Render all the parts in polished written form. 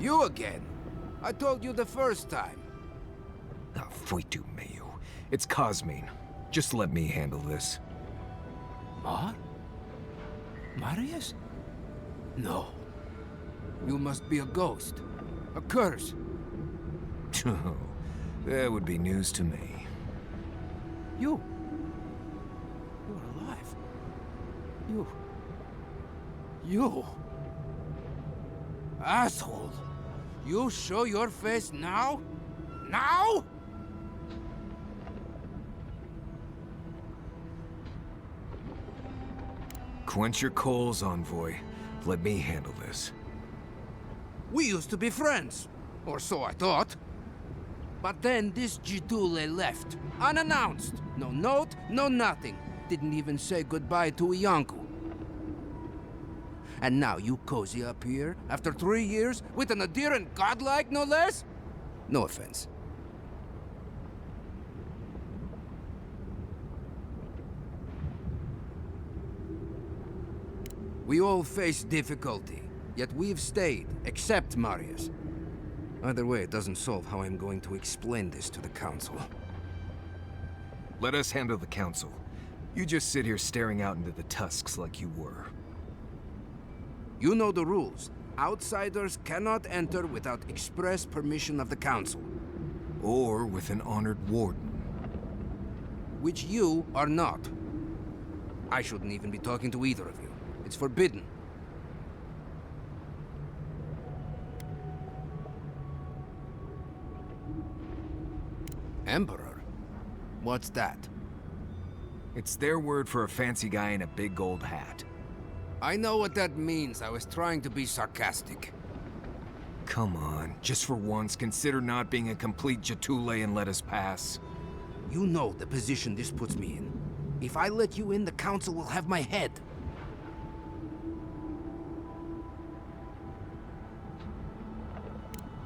You again? I told you the first time. Ah, fuitu meio. It's Cosmine. Just let me handle this. Marius? No. You must be a ghost. A curse. Oh, that would be news to me. You're alive. You... Asshole! You show your face now? Now? Quench your coals, envoy. Let me handle this. We used to be friends. Or so I thought. But then this Jitule left. Unannounced. No note, no nothing. Didn't even say goodbye to Iancu. And now you cozy up here, after 3 years, with an adherent godlike, no less? No offense. We all face difficulty, yet we've stayed, except Marius. Either way, it doesn't solve how I'm going to explain this to the Council. Let us handle the Council. You just sit here staring out into the tusks like you were. You know the rules. Outsiders cannot enter without express permission of the Council. Or with an honored warden. Which you are not. I shouldn't even be talking to either of you. It's forbidden. Emperor? What's that? It's their word for a fancy guy in a big gold hat. I know what that means. I was trying to be sarcastic. Come on, just for once, consider not being a complete Jatule and let us pass. You know the position this puts me in. If I let you in, the Council will have my head.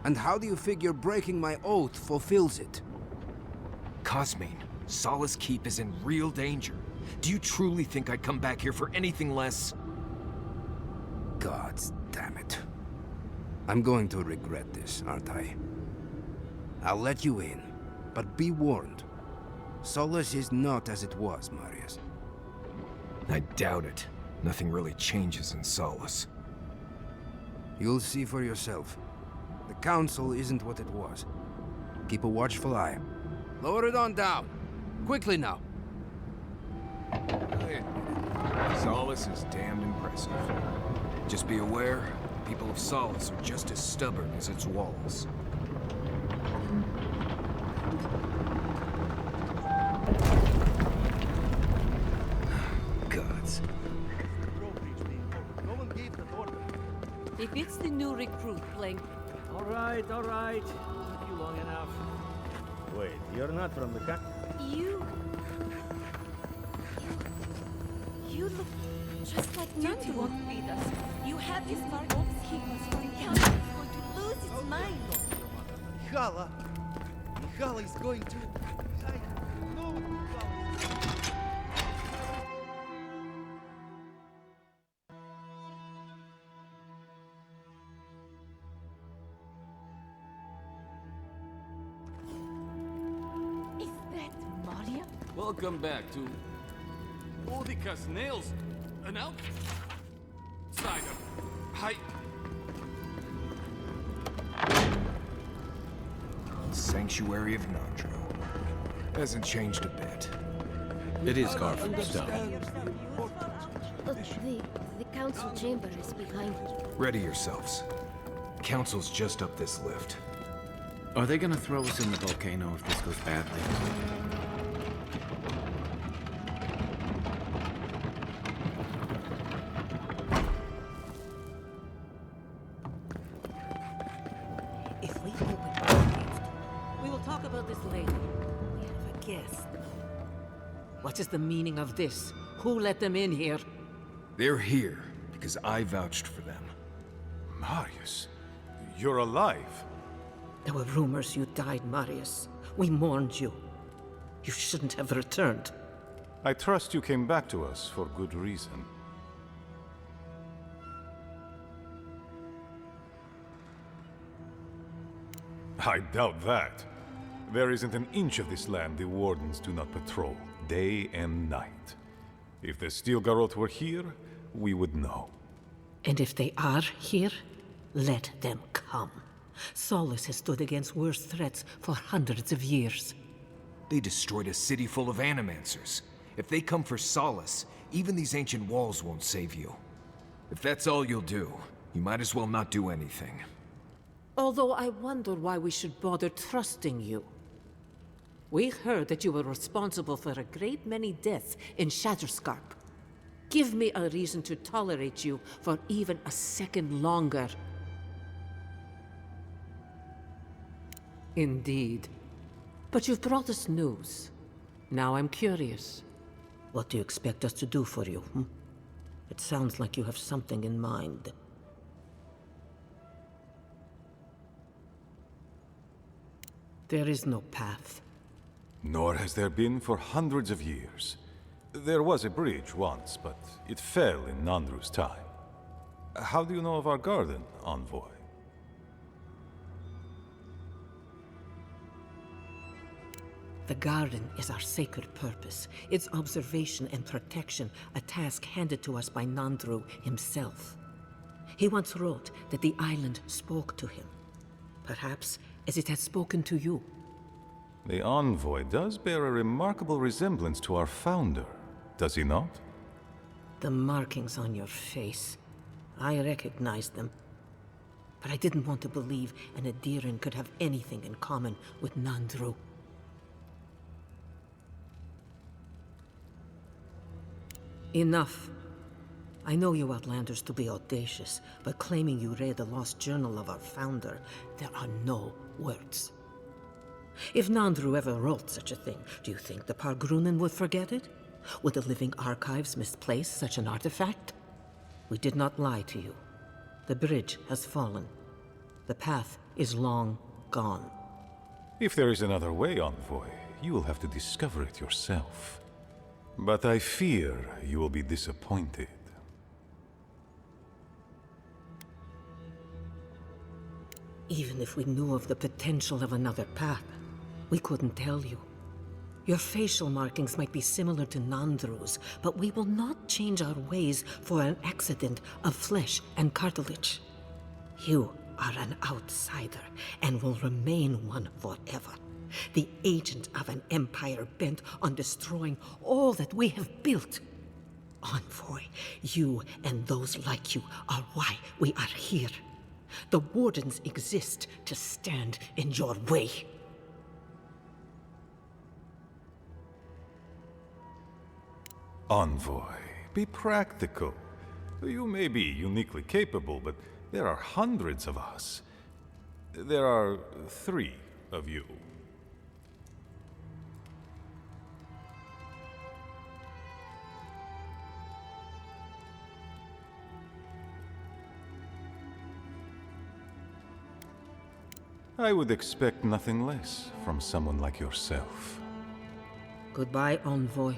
And how do you figure breaking my oath fulfills it? Cosmine, Solace Keep is in real danger. Do you truly think I'd come back here for anything less? Gods damn it. I'm going to regret this, aren't I? I'll let you in, but be warned. Solace is not as it was, Marius. I doubt it. Nothing really changes in Solace. You'll see for yourself. The Council isn't what it was. Keep a watchful eye. Lower it on down. Quickly now. Solace is damned impressive. Just be aware, the people of Solace are just as stubborn as its walls. Gods. If it's the new recruit playing... All right. Took you long enough. Wait, you're not from the You look just like Duty won't feed us. You have this mark of keepers. The council is going to lose its mind. Mihala is going to... I know Mihala. Is that Maria? Welcome back to Odica's Nails. An outsider. Hi. Sanctuary of Nandro. Hasn't changed a bit. It is carved from stone. The council chamber is behind you. Ready yourselves. Council's just up this lift. Are they gonna throw us in the volcano if this goes badly? If we open the gift, we will talk about this later. We have a guest. What is the meaning of this? Who let them in here? They're here because I vouched for them. Marius, you're alive. There were rumors you died, Marius. We mourned you. You shouldn't have returned. I trust you came back to us for good reason. I doubt that. There isn't an inch of this land the Wardens do not patrol, day and night. If the Steel Garrote were here, we would know. And if they are here, let them come. Solus has stood against worse threats for hundreds of years. They destroyed a city full of animancers. If they come for Solace, even these ancient walls won't save you. If that's all you'll do, you might as well not do anything. Although I wonder why we should bother trusting you. We heard that you were responsible for a great many deaths in Shatterscarp. Give me a reason to tolerate you for even a second longer. Indeed. But you've brought us news. Now I'm curious. What do you expect us to do for you, hmm? It sounds like you have something in mind. There is no path. Nor has there been for hundreds of years. There was a bridge once, but it fell in Nandru's time. How do you know of our garden, Envoy? The garden is our sacred purpose, its observation and protection, a task handed to us by Nandru himself. He once wrote that the island spoke to him, perhaps as it has spoken to you. The Envoy does bear a remarkable resemblance to our founder, does he not? The markings on your face, I recognized them. But I didn't want to believe an Adiran could have anything in common with Nandru. Enough. I know you Outlanders to be audacious, but claiming you read the lost journal of our founder, there are no words. If Nandru ever wrote such a thing, do you think the Pargrunen would forget it? Would the living archives misplace such an artifact? We did not lie to you. The bridge has fallen. The path is long gone. If there is another way, Envoy, you will have to discover it yourself. But I fear you will be disappointed. Even if we knew of the potential of another path, we couldn't tell you. Your facial markings might be similar to Nandru's, but we will not change our ways for an accident of flesh and cartilage. You are an outsider and will remain one forever. The agent of an empire bent on destroying all that we have built. Envoy, you and those like you are why we are here. The Wardens exist to stand in your way. Envoy, be practical. You may be uniquely capable, but there are hundreds of us. There are 3 of you. I would expect nothing less from someone like yourself. Goodbye, Envoy.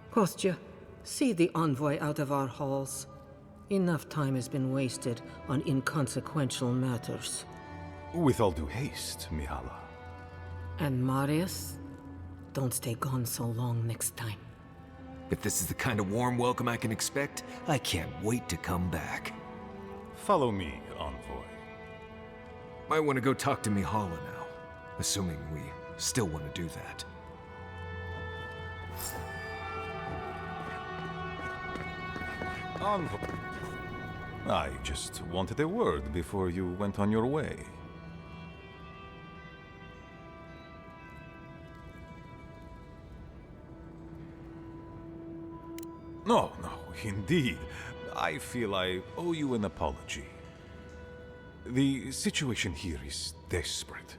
Kostya, see the Envoy out of our halls. Enough time has been wasted on inconsequential matters. With all due haste, Mihala. And Marius, don't stay gone so long next time. If this is the kind of warm welcome I can expect, I can't wait to come back. Follow me, Envoy. Might want to go talk to Mihala now, assuming we still want to do that. Envoy. I just wanted a word before you went on your way. No, indeed. I feel I owe you an apology. The situation here is desperate.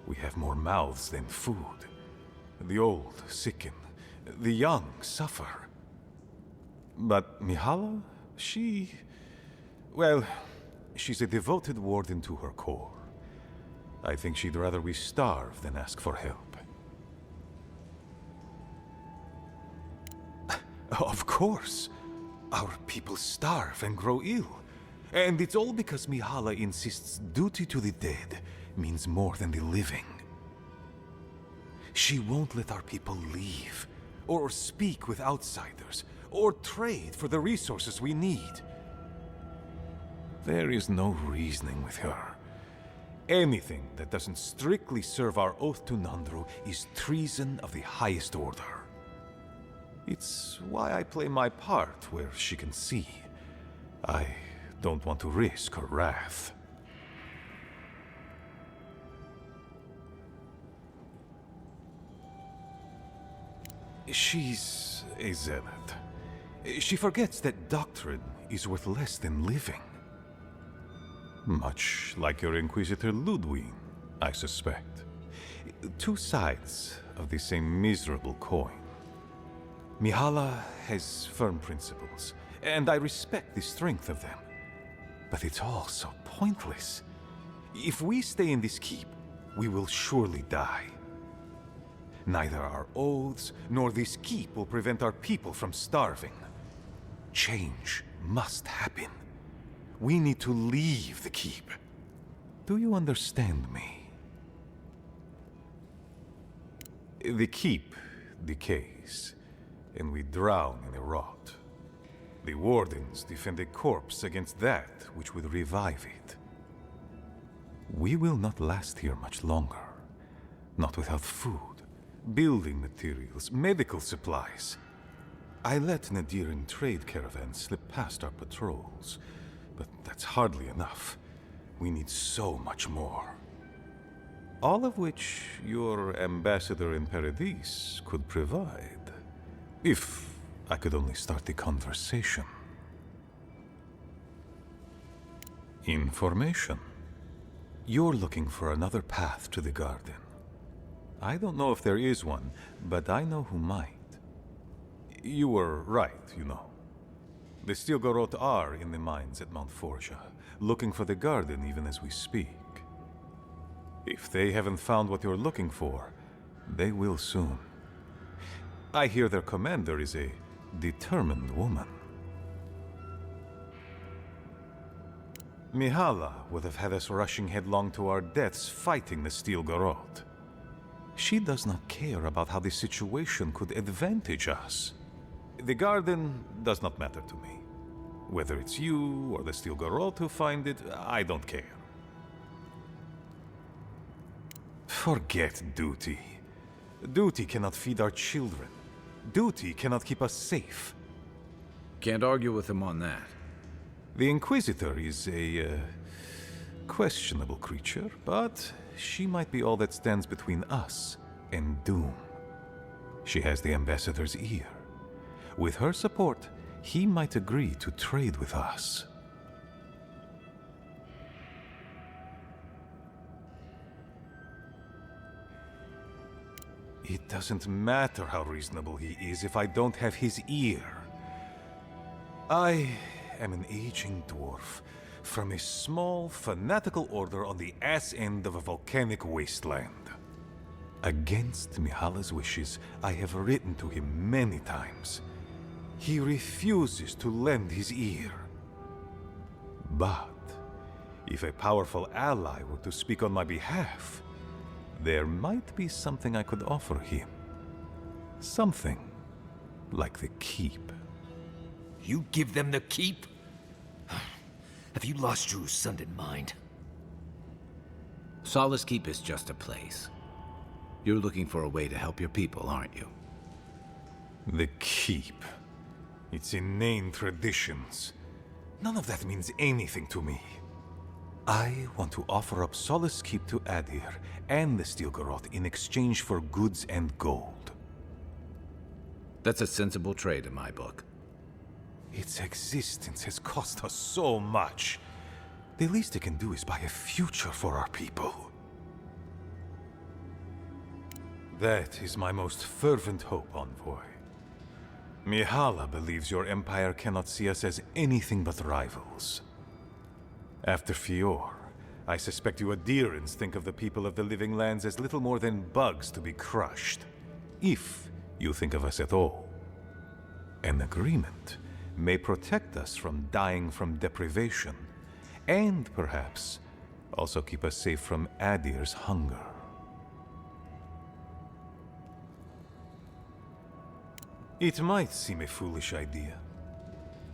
We have more mouths than food. The old sicken. The young suffer. But Mihala, well, she's a devoted warden to her core. I think she'd rather we starve than ask for help. Of course. Our people starve and grow ill. And it's all because Mihala insists duty to the dead means more than the living. She won't let our people leave, or speak with outsiders, or trade for the resources we need. There is no reasoning with her. Anything that doesn't strictly serve our oath to Nandru is treason of the highest order. It's why I play my part where she can see. I don't want to risk her wrath. She's a zealot. She forgets that doctrine is worth less than living. Much like your Inquisitor Ludwig, I suspect. Two sides of the same miserable coin. Mihala has firm principles, and I respect the strength of them. But it's all so pointless. If we stay in this keep, we will surely die. Neither our oaths nor this keep will prevent our people from starving. Change must happen. We need to leave the keep. Do you understand me? The keep decays, and we drown in a rot. The wardens defend a corpse against that which would revive it. We will not last here much longer. Not without food, building materials, medical supplies. I let Nadiran trade caravans slip past our patrols, but that's hardly enough. We need so much more. All of which your ambassador in Paradis could provide. If I could only start the conversation. Information. You're looking for another path to the garden. I don't know if there is one, but I know who might. You were right, you know. The Stilgarot are in the mines at Mount Forja, looking for the garden even as we speak. If they haven't found what you're looking for, they will soon. I hear their commander is a determined woman. Mihala would have had us rushing headlong to our deaths fighting the Stilgarot. She does not care about how the situation could advantage us. The garden does not matter to me. Whether it's you or the Stilgarot who find it, I don't care. Forget duty. Duty cannot feed our children. Duty cannot keep us safe. Can't argue with him on that. The Inquisitor is a questionable creature, but she might be all that stands between us and doom. She has the Ambassador's ear. With her support, he might agree to trade with us. It doesn't matter how reasonable he is if I don't have his ear. I am an aging dwarf from a small, fanatical order on the ass end of a volcanic wasteland. Against Mihala's wishes, I have written to him many times. He refuses to lend his ear. But if a powerful ally were to speak on my behalf, there might be something I could offer him. Something like the keep. You give them the keep? Have you lost your sounded mind? Solace Keep is just a place. You're looking for a way to help your people, aren't you? The keep. Its inane traditions. None of that means anything to me. I want to offer up Solace Keep to Adir and the Stilgarot in exchange for goods and gold. That's a sensible trade in my book. Its existence has cost us so much. The least it can do is buy a future for our people. That is my most fervent hope, Envoy. Mihala believes your empire cannot see us as anything but rivals. After Fior, I suspect you Adirans think of the people of the Living Lands as little more than bugs to be crushed. If you think of us at all. An agreement may protect us from dying from deprivation, and perhaps Also keep us safe from Adir's hunger. It might seem a foolish idea,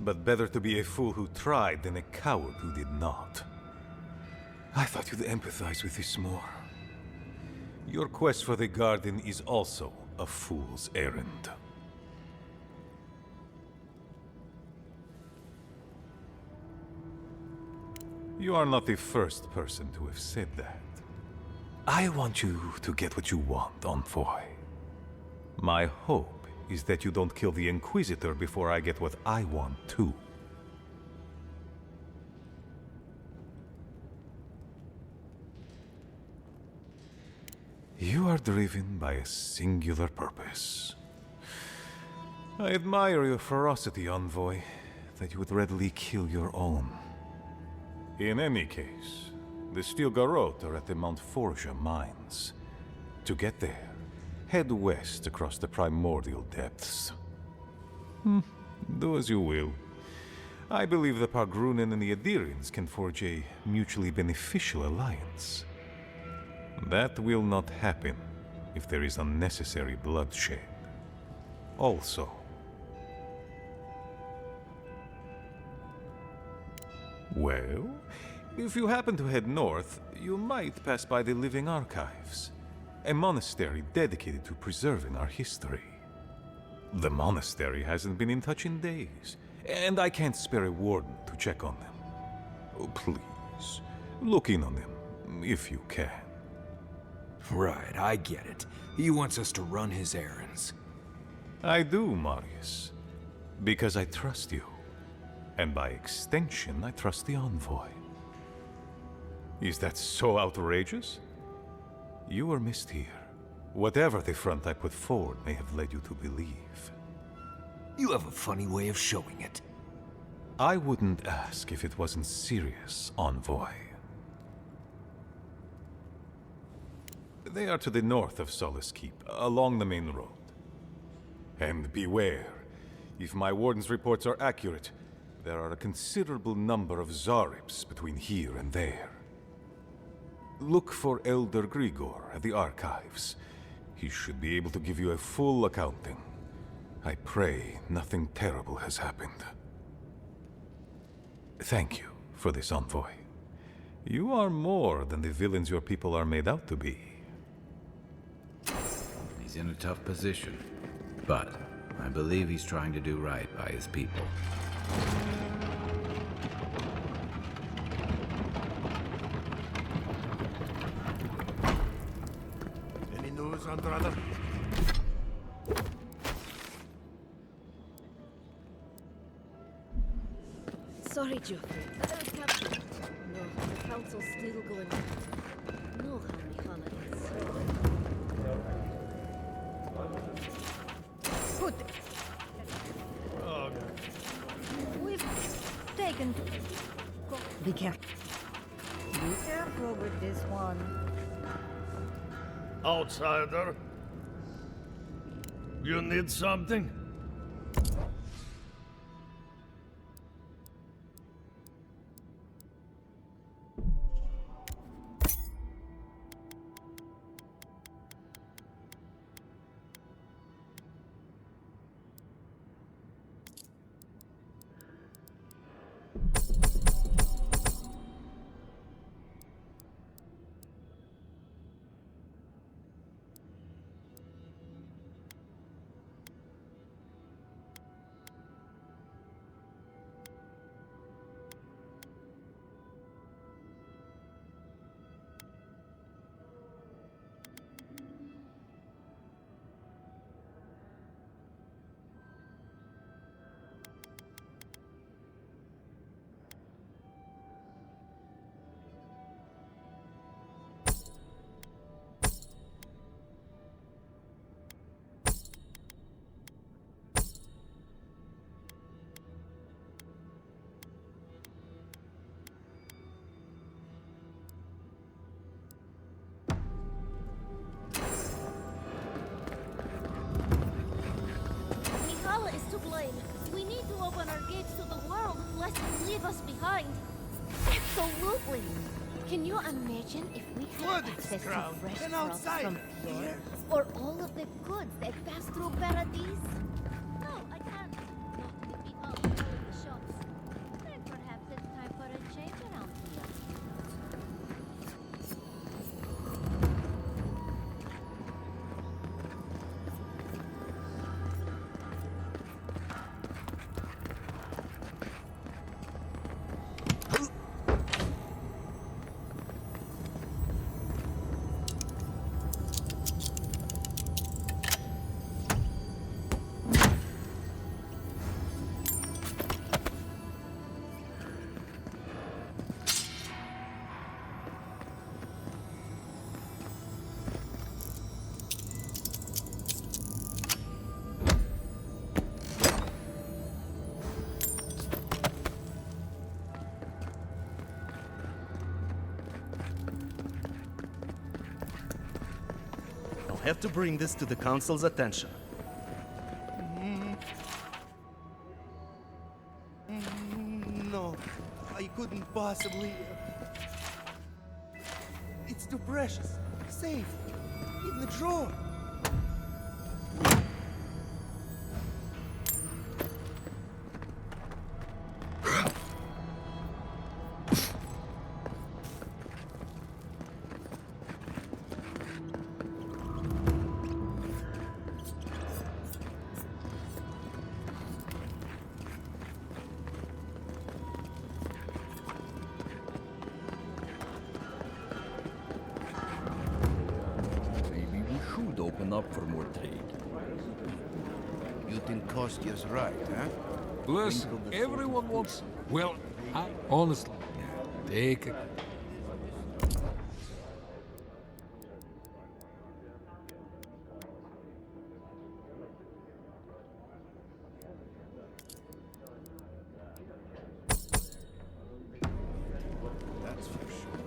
but better to be a fool who tried than a coward who did not. I thought you'd empathize with this more. Your quest for the garden is also a fool's errand. You are not the first person to have said that. I want you to get what you want, Envoy. My hope is that you don't kill the Inquisitor before I get what I want too. You are driven by a singular purpose. I admire your ferocity, Envoy, that you would readily kill your own. In any case, the Steel Garrote are at the Mount Forja mines. To get there, head west across the primordial depths. Do as you will. I believe the Pargrunen and the Adirians can forge a mutually beneficial alliance. That will not happen if there is unnecessary bloodshed. Also, well, if you happen to head north, you might pass by the Living Archives, a monastery dedicated to preserving our history. The monastery hasn't been in touch in days, and I can't spare a warden to check on them. Oh, please, look in on them, if you can. Right, I get it. He wants us to run his errands. I do, Marius, because I trust you. And by extension, I trust the Envoy. Is that so outrageous? You were missed here. Whatever the front I put forward may have led you to believe. You have a funny way of showing it. I wouldn't ask if it wasn't serious, Envoy. They are to the north of Solace Keep, along the main road. And beware, if my warden's reports are accurate, there are a considerable number of Zarips between here and there. Look for Elder Grigor at the archives. He should be able to give you a full accounting. I pray nothing terrible has happened. Thank you for this, Envoy. You are more than the villains your people are made out to be. He's in a tough position, but I believe he's trying to do right by his people. Any news, Andrada? Sorry, Geoffrey. Captain. No, the council's still going on. No happy holidays. Good. Oh, We've taken... Be careful. Be careful with this one. outsider. You need something? We need to open our gates to the world, lest he leave us behind. Absolutely! Can you imagine if we had What is access to ground fresh and crops outside from here? here? Or all of the goods that pass through Paradise? No, I can't. Not if we all go in the shops. Then perhaps it's time for a change around here. I'll have to bring this to the Council's attention. No, I couldn't possibly. It's too precious. Safe. In the drawer. Maybe we should open up for more trade. You think Kostya's right, huh? Plus, everyone wants... Well, honestly, take a... That's for sure.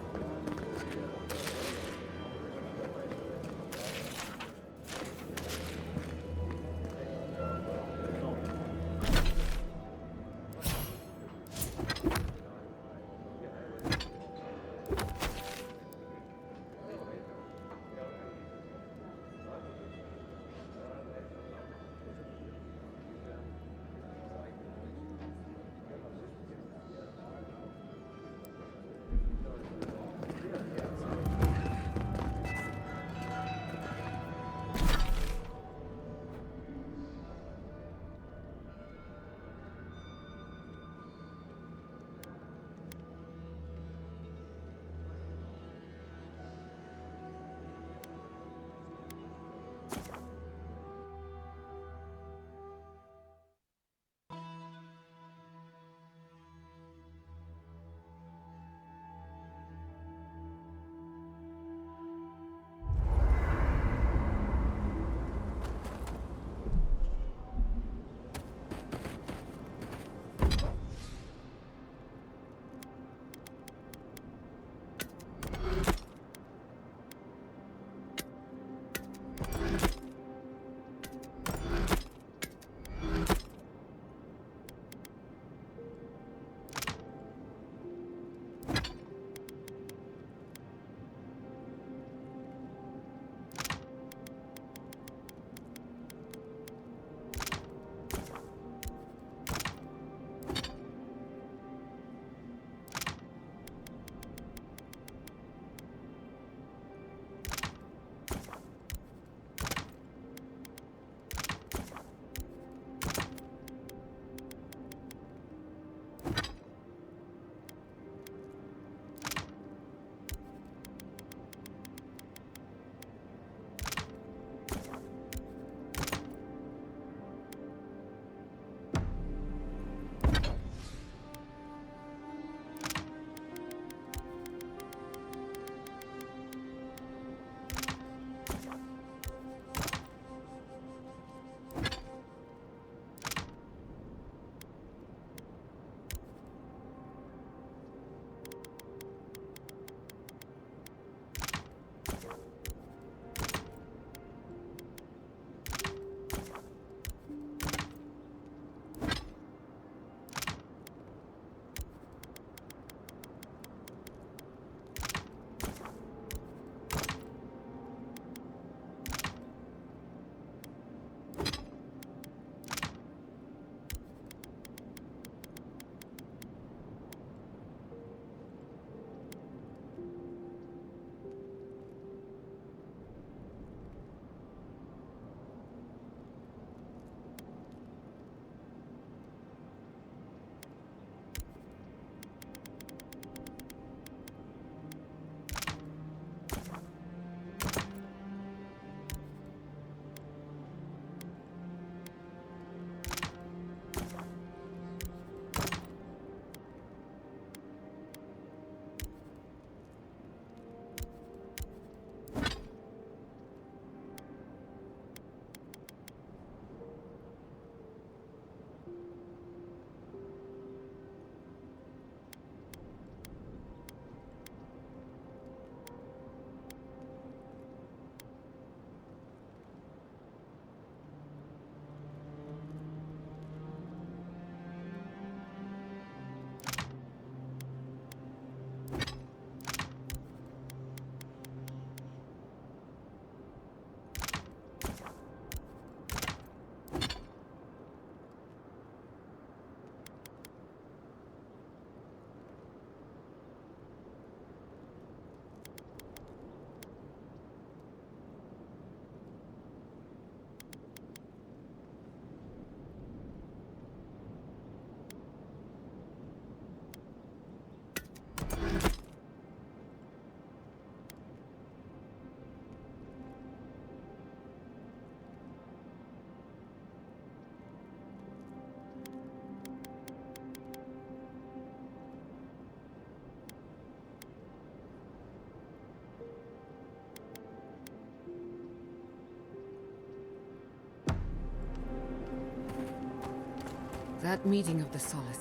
That meeting of the Solace.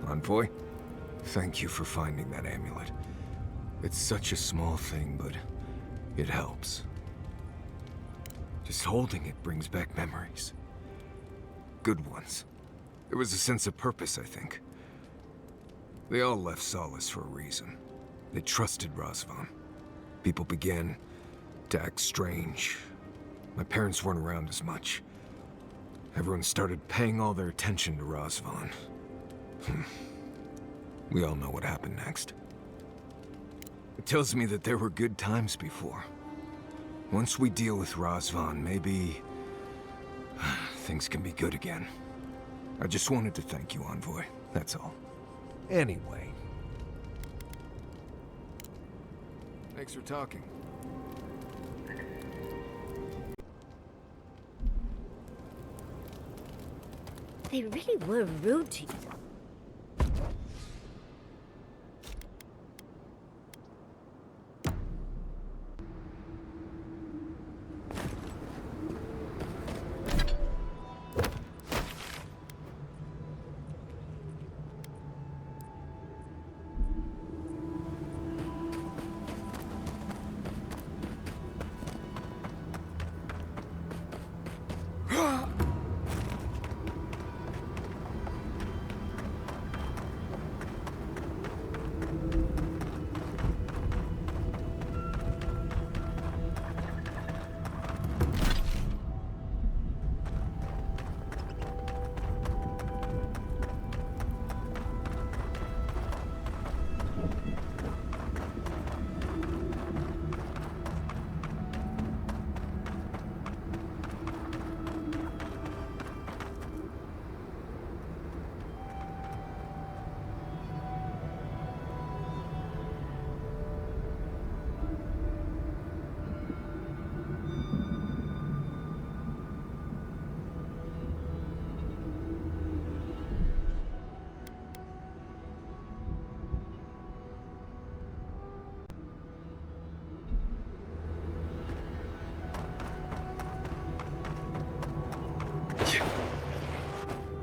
Envoy, thank you for finding that amulet. It's such a small thing, but it helps. Just holding it brings back memories. Good ones. There was a sense of purpose, I think. They all left Solace for a reason. They trusted Razvan. People began to act strange. My parents weren't around as much. Everyone started paying all their attention to Razvan. We all know what happened next. It tells me that there were good times before. Once we deal with Razvan, maybe things can be good again. I just wanted to thank you, Envoy. That's all. Anyway. Thanks for talking. They really were rude to you.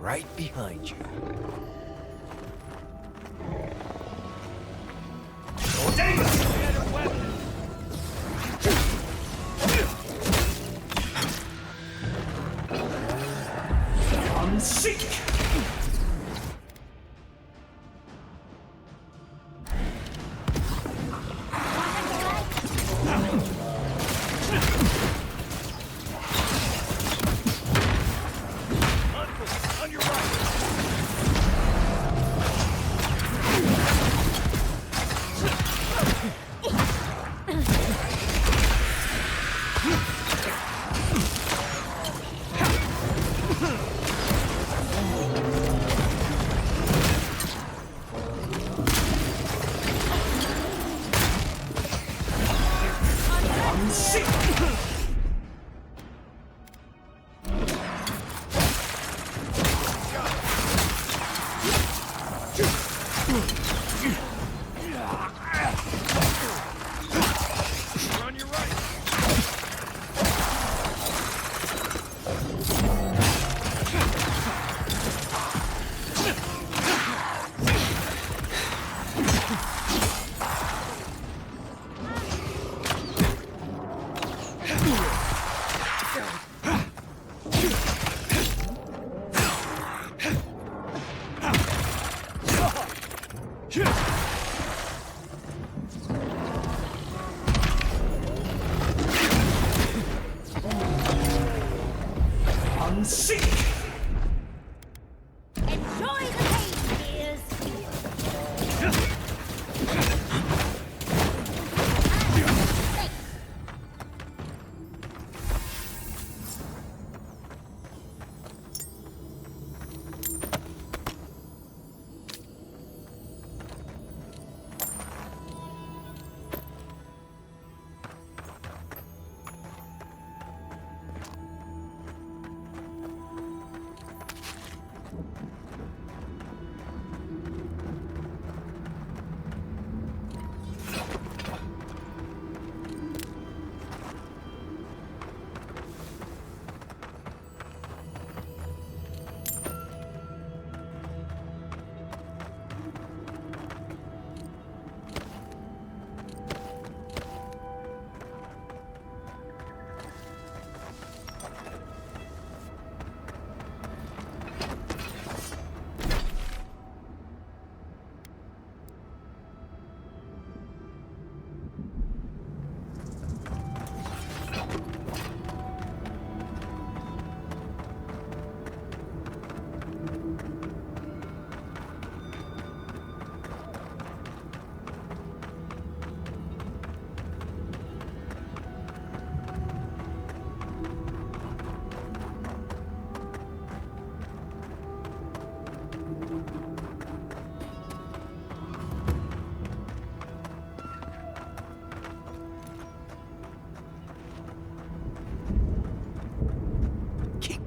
Right behind you. I'm sick. I'm sick. Enjoy the pain, dears.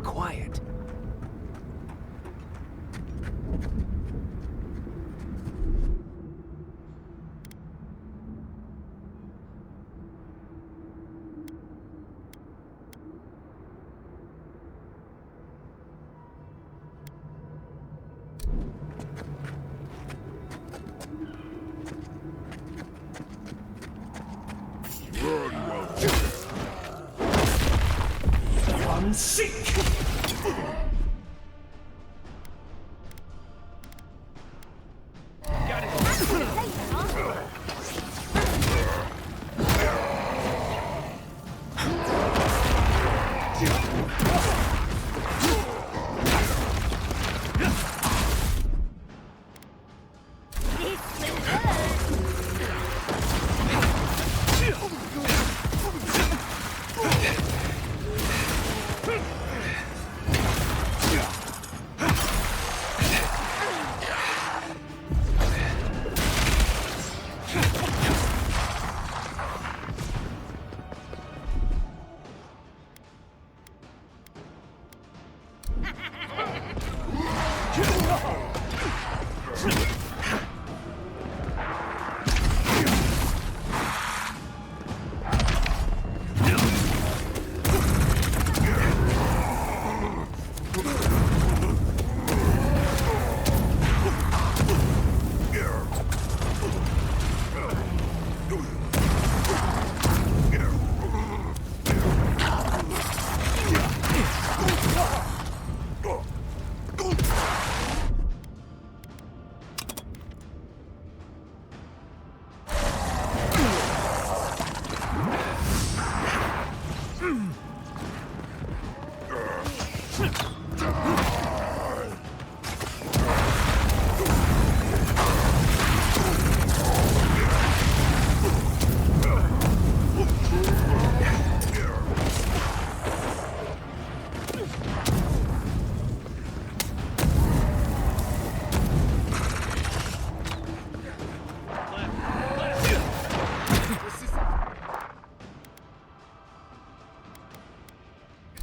quiet.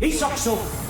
Isokso!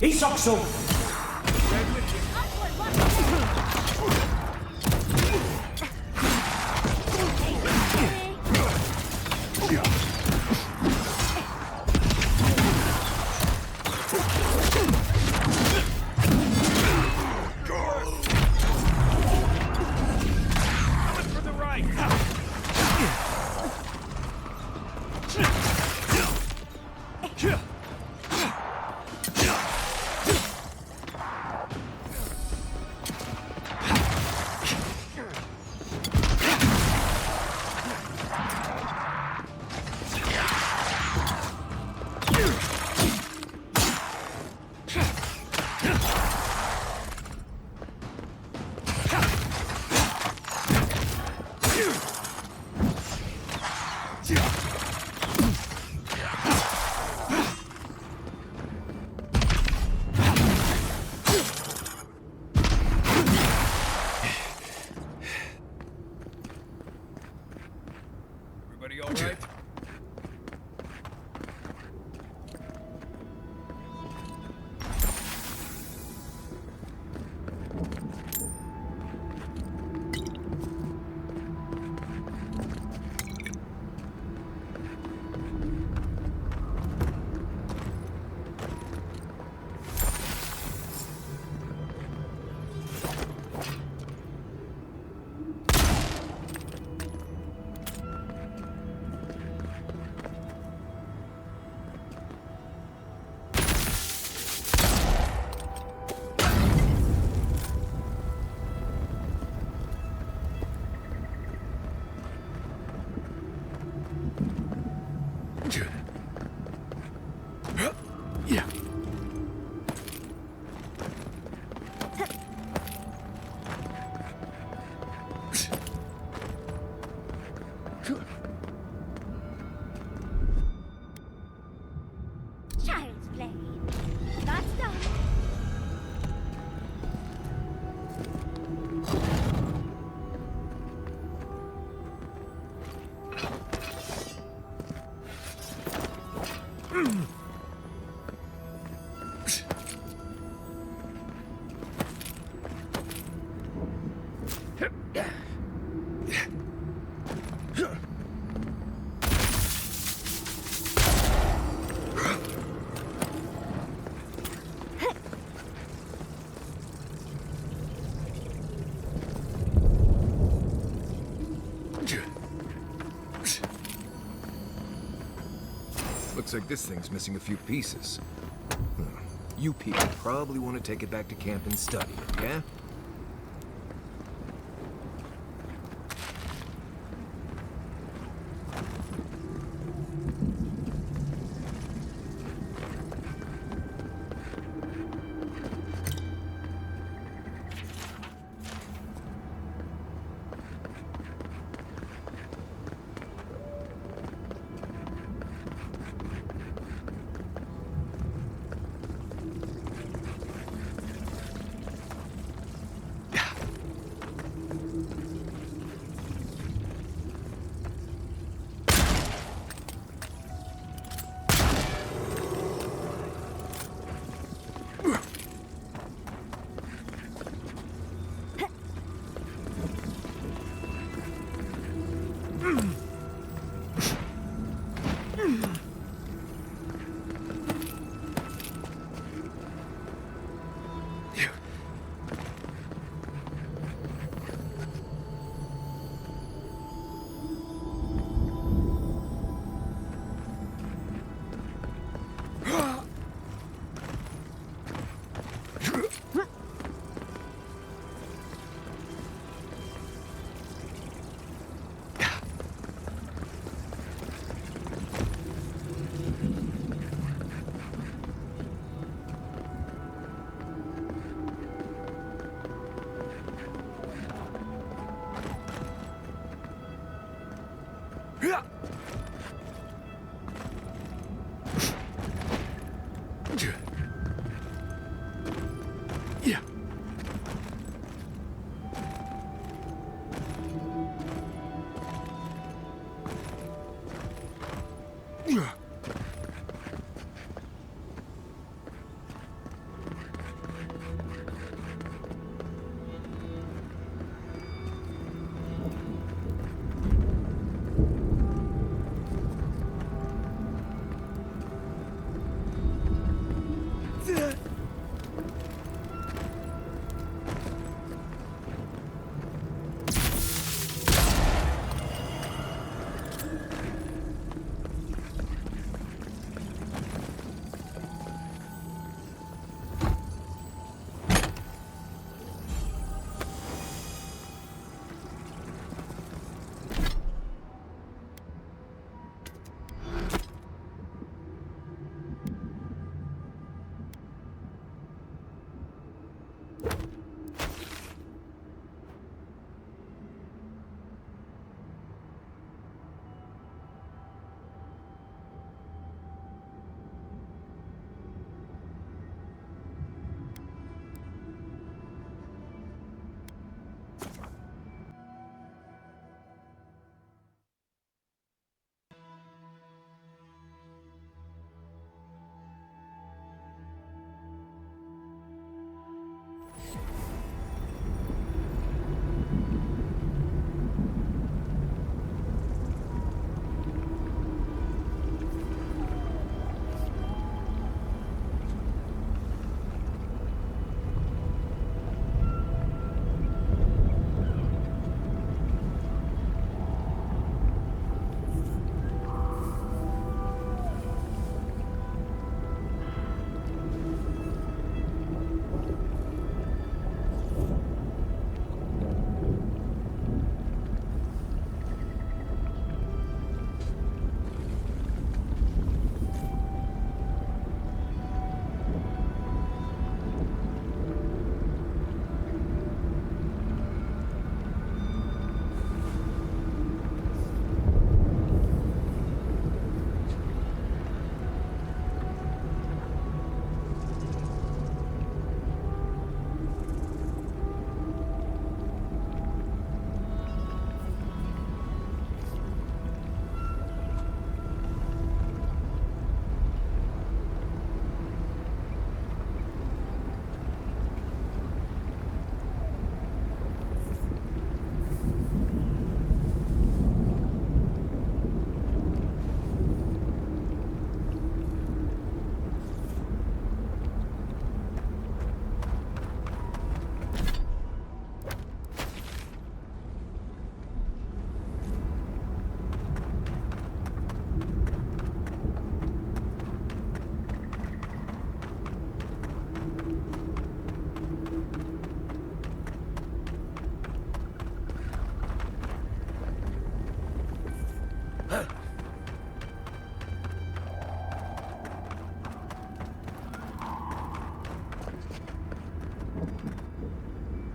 Isokso! Everybody all right? Child's play. That's done. Looks like this thing's missing a few pieces. You people probably want to take it back to camp and study it, yeah?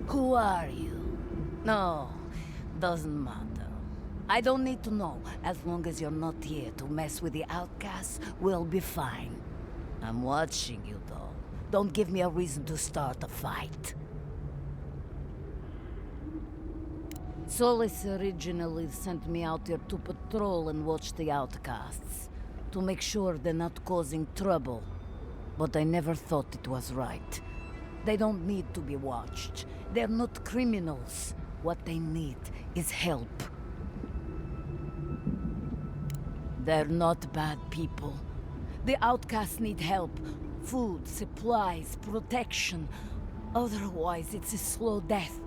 Who are you? No, doesn't matter. I don't need to know. As long as you're not here to mess with the outcasts, we'll be fine. I'm watching you, though. Don't give me a reason to start a fight. Solis originally sent me out here to patrol and watch the outcasts, to make sure they're not causing trouble. But I never thought it was right. They don't need to be watched. They're not criminals. What they need is help. They're not bad people. The outcasts need help. Food, supplies, protection. Otherwise, it's a slow death.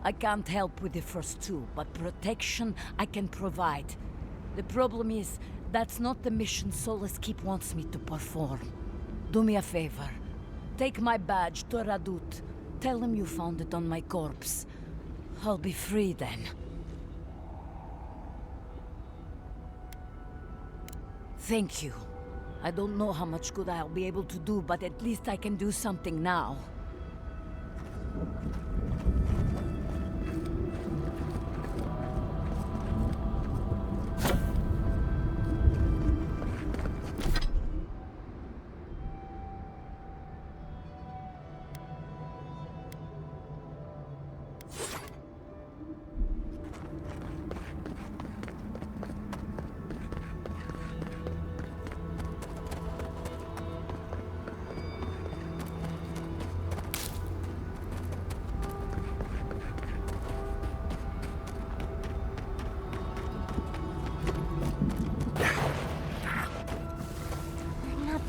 I can't help with the first two, but protection I can provide. The problem is, that's not the mission Solis Keep wants me to perform. Do me a favor. Take my badge to Radut. Tell him you found it on my corpse. I'll be free then. Thank you. I don't know how much good I'll be able to do, but at least I can do something now.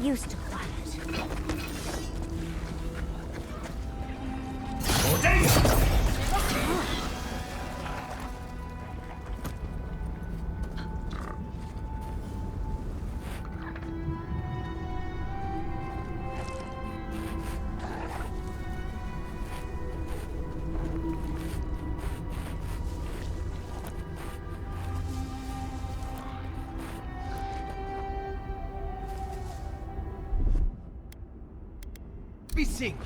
Used to quiet. Be seen.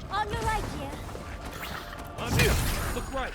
On your right here. On here. Look right.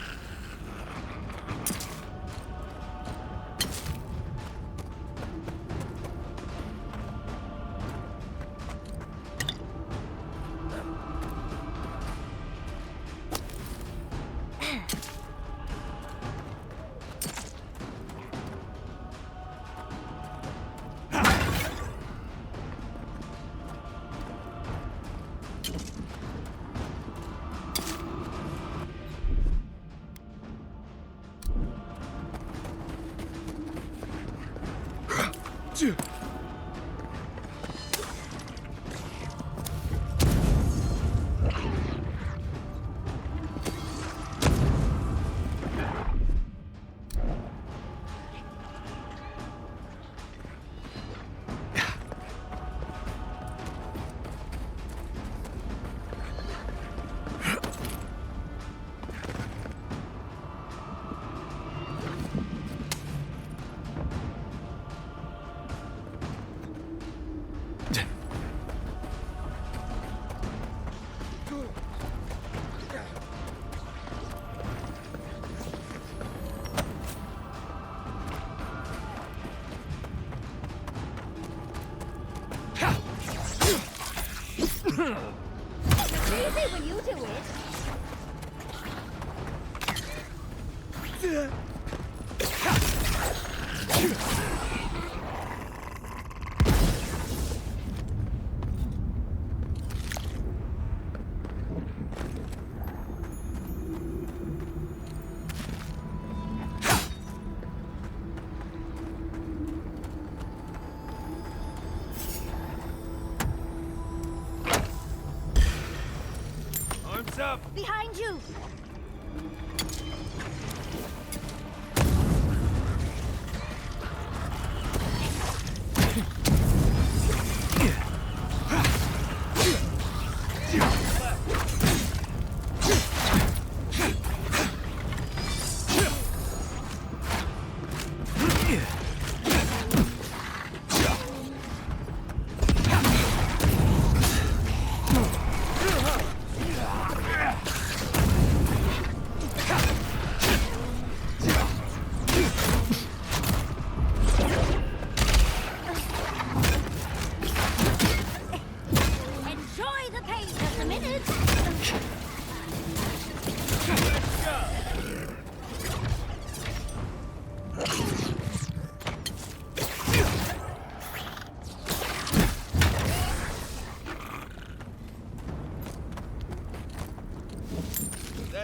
Behind you!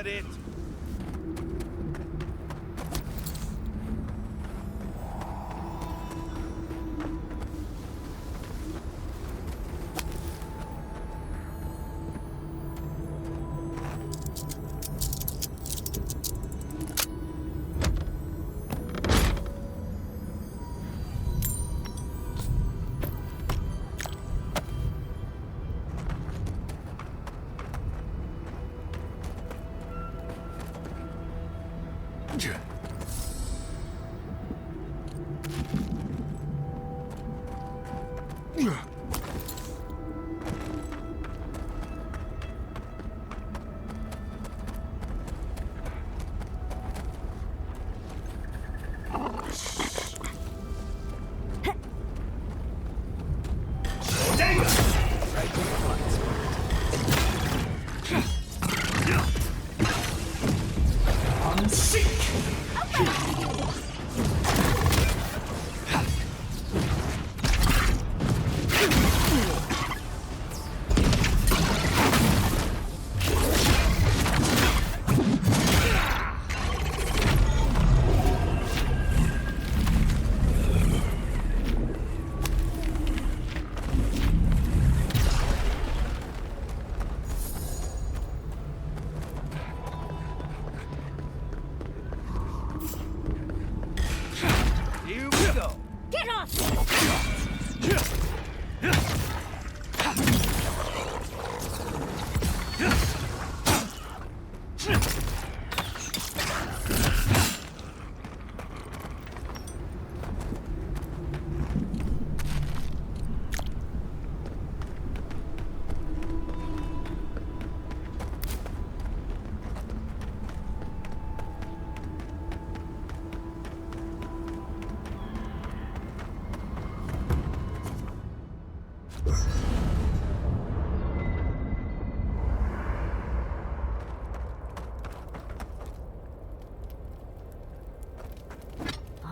It.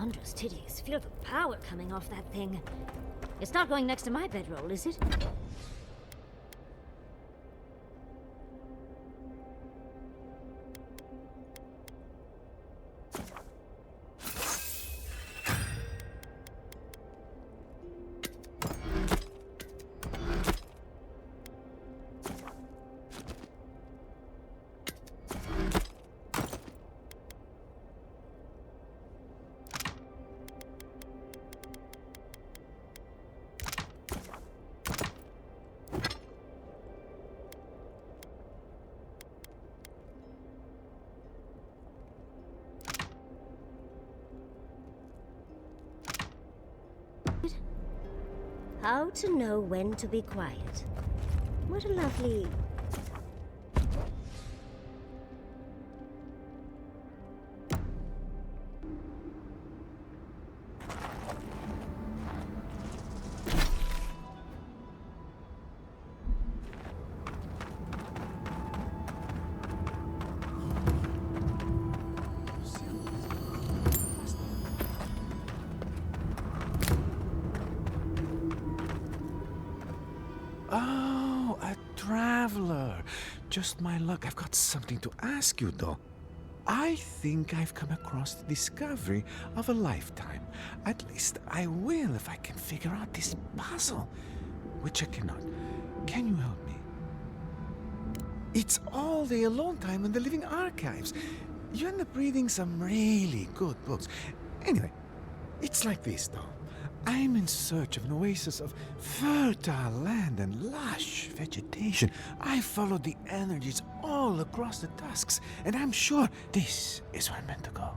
Wondrous titties. Feel the power coming off that thing. It's not going next to my bedroll, is it? How to know when to be quiet. What a lovely... traveler. Just my luck. I've got something to ask you, though. I think I've come across the discovery of a lifetime. At least I will if I can figure out this puzzle, which I cannot. Can you help me? It's all the alone time in the living archives. You end up reading some really good books. Anyway, it's like this, though. I'm in search of an oasis of fertile land and lush vegetation. I followed the energies all across the tusks, and I'm sure this is where I'm meant to go.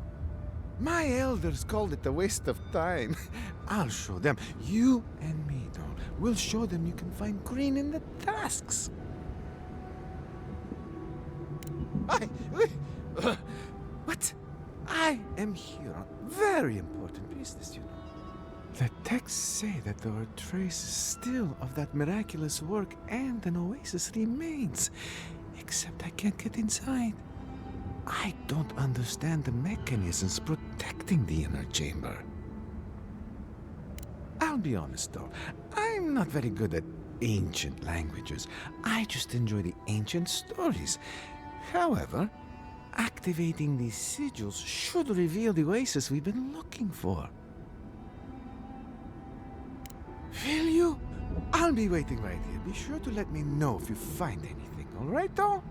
My elders called it a waste of time. I'll show them. You and me, though. We'll show them you can find green in the tusks. What? I am here on very important business, you know. The texts say that there are traces still of that miraculous work and an oasis remains. Except I can't get inside. I don't understand the mechanisms protecting the inner chamber. I'll be honest though, I'm not very good at ancient languages. I just enjoy the ancient stories. However, activating these sigils should reveal the oasis we've been looking for. Will you? I'll be waiting right here. Be sure to let me know if you find anything, all right, though?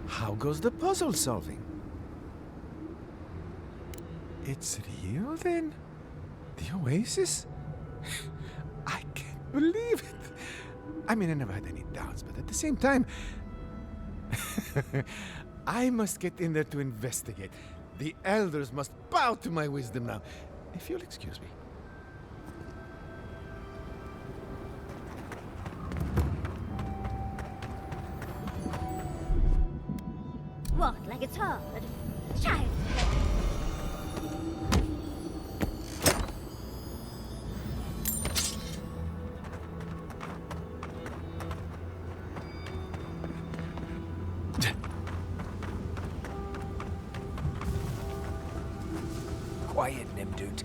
How goes the puzzle solving? It's real then? The oasis? I can't believe it. I mean, I never had any doubts, but at the same time, I must get in there to investigate. The elders must bow to my wisdom now. If you'll excuse me. Walk like it's hard. Child. Quiet, Nimdude.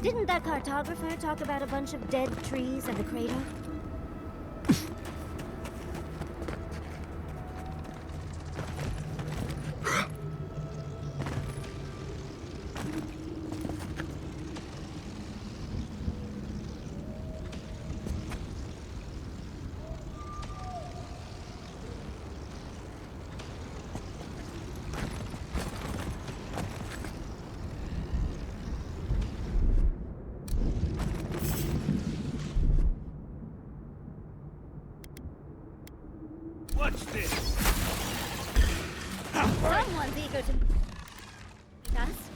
Didn't that cartographer talk about a bunch of dead trees and a crater? What's this? Someone's eager to... Us?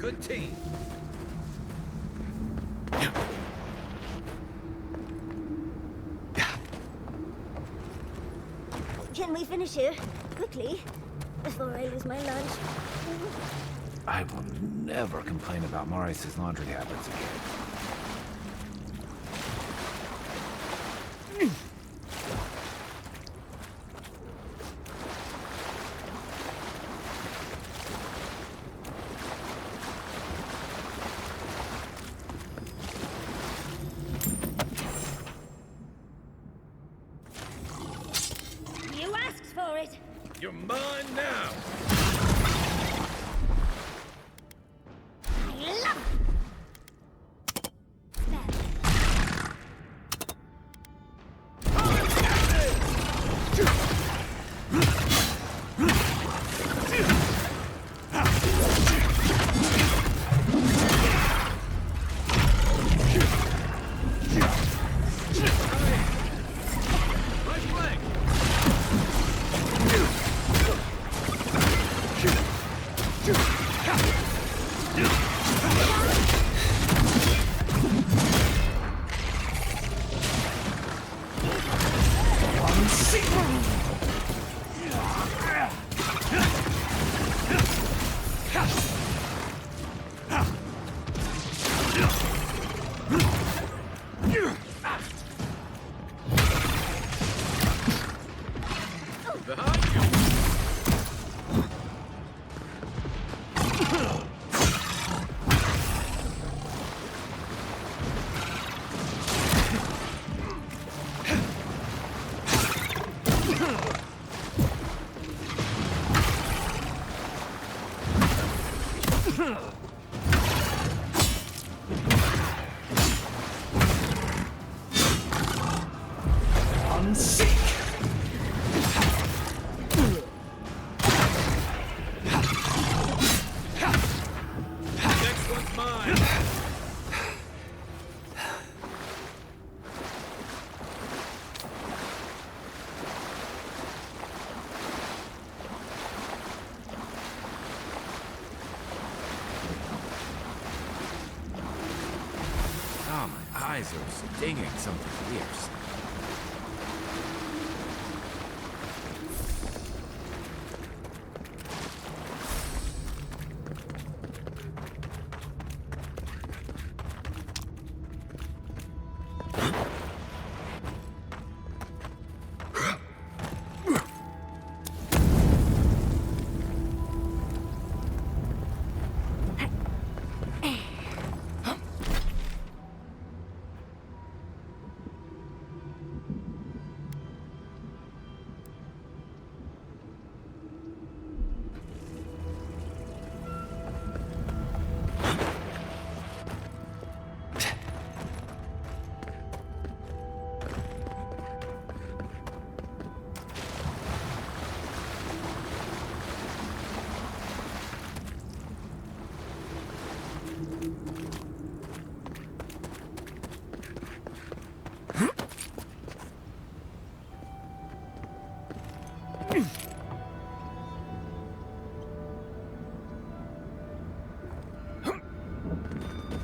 good team. Can we finish here? Quickly. Before I lose my lunch. I will never complain about Maurice's laundry habits again. You asked for it. You're mine now. I love Next one's mine. Oh, my eyes are stinging something fierce.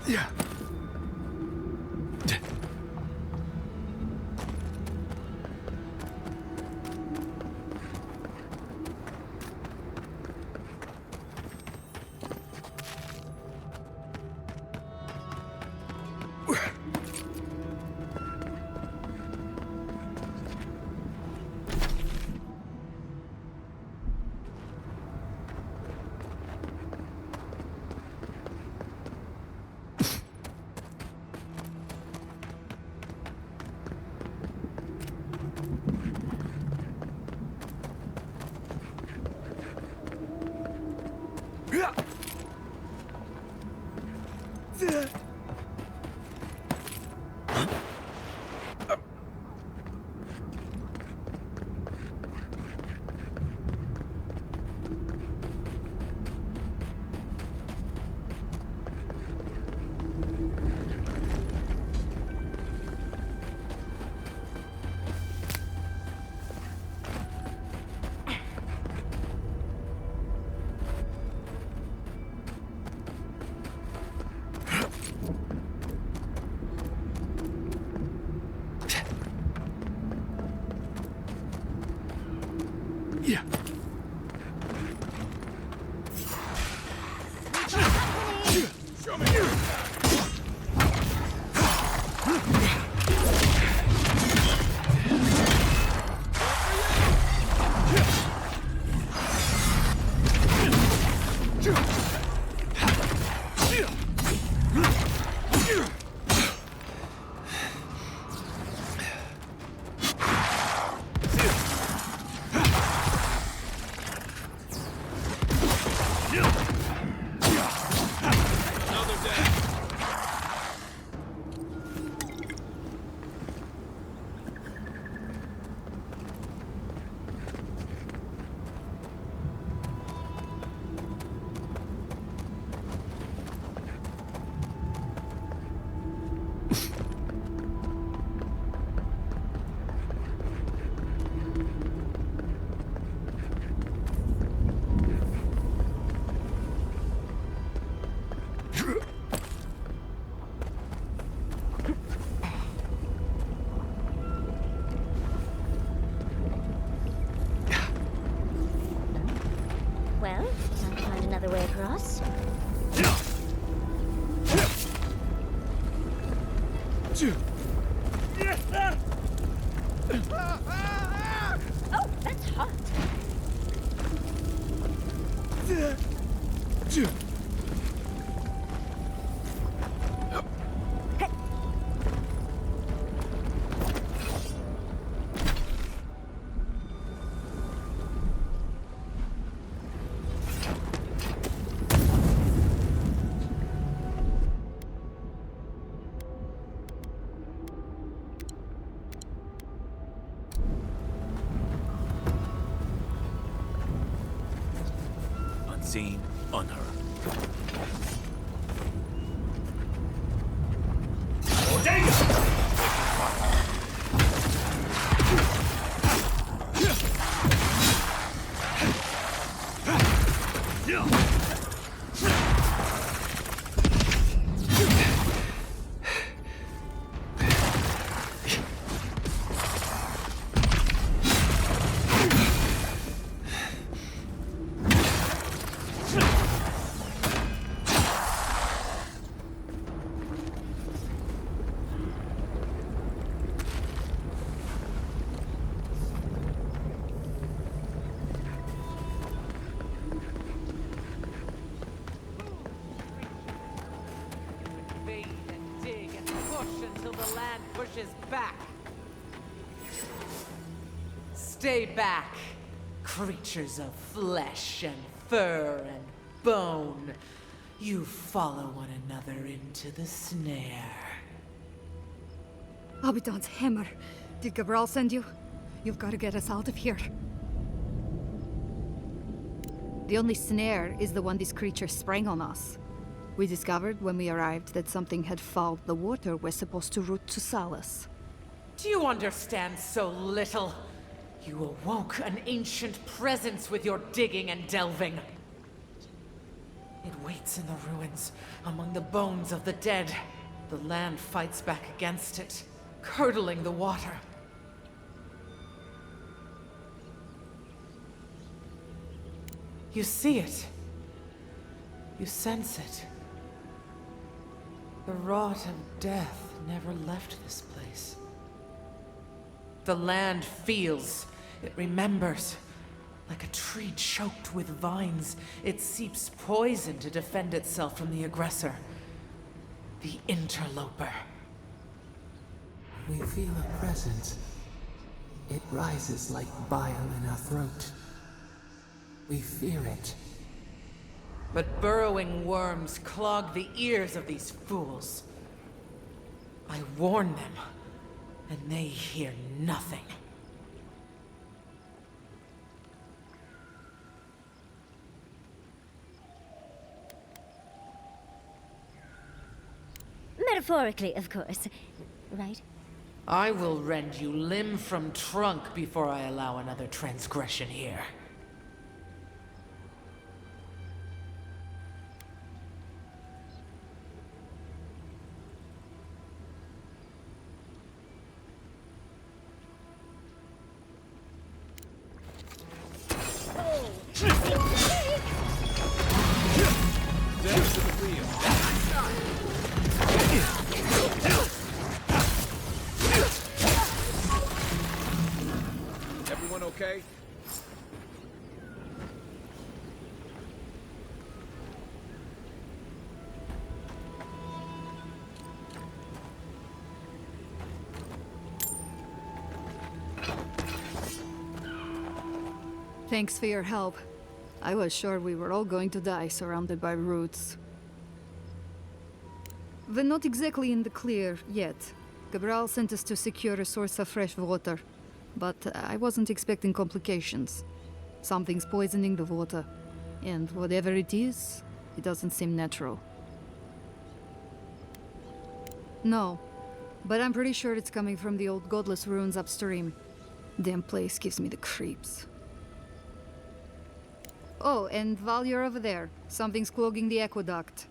Yeah. Well, I'll find another way across. Oh, that's hot. Unseen, unheard. Stay back, creatures of flesh and fur and bone. You follow one another into the snare. Abaddon's hammer. Did Gabriel send you? You've got to get us out of here. The only snare is the one these creatures sprang on us. We discovered when we arrived that something had fouled the water we're supposed to route to Salus. Do you understand so little? You awoke an ancient presence with your digging and delving. It waits in the ruins, among the bones of the dead. The land fights back against it, curdling the water. You see it. You sense it. The rot of death never left this place. The land feels. It remembers. Like a tree choked with vines, it seeps poison to defend itself from the aggressor. The interloper. We feel a presence. It rises like bile in our throat. We fear it. But burrowing worms clog the ears of these fools. I warn them, and they hear nothing. Metaphorically, of course. Right? I will rend you limb from trunk before I allow another transgression here. Thanks for your help. I was sure we were all going to die surrounded by roots. We're not exactly in the clear yet. Cabral sent us to secure a source of fresh water, but I wasn't expecting complications. Something's poisoning the water, and whatever it is, it doesn't seem natural. No, but I'm pretty sure it's coming from the old godless ruins upstream. Damn place gives me the creeps. Oh, and while you're over there, something's clogging the aqueduct.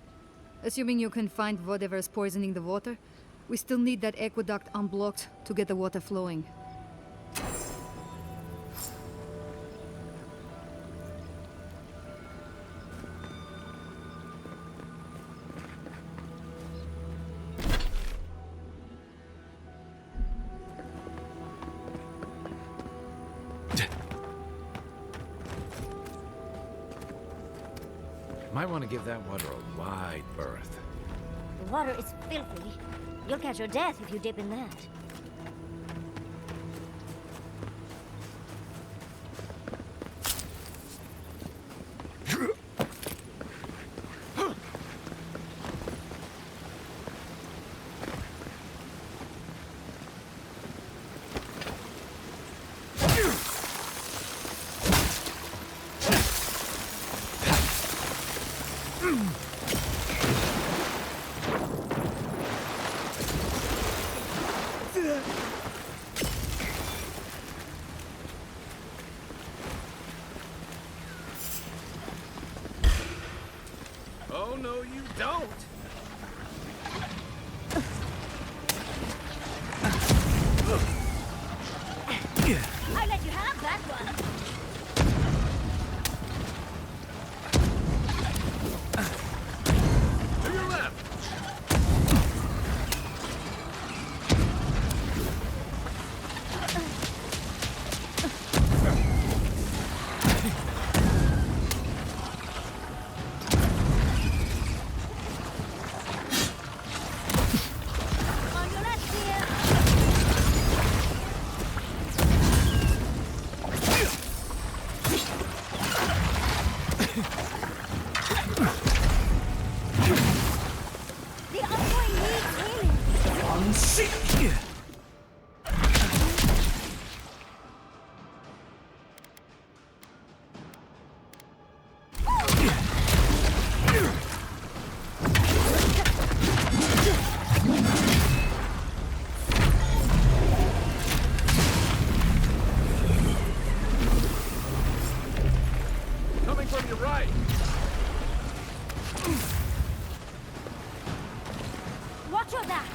Assuming you can find whatever's poisoning the water, we still need that aqueduct unblocked to get the water flowing. Might want to give that water a wide berth. The water is filthy. You'll catch your death if you dip in that. Oh, no, you don't! I let you have that one. To your left! On your left here. The ongoing needs healing. Coming from your right! Watch your back.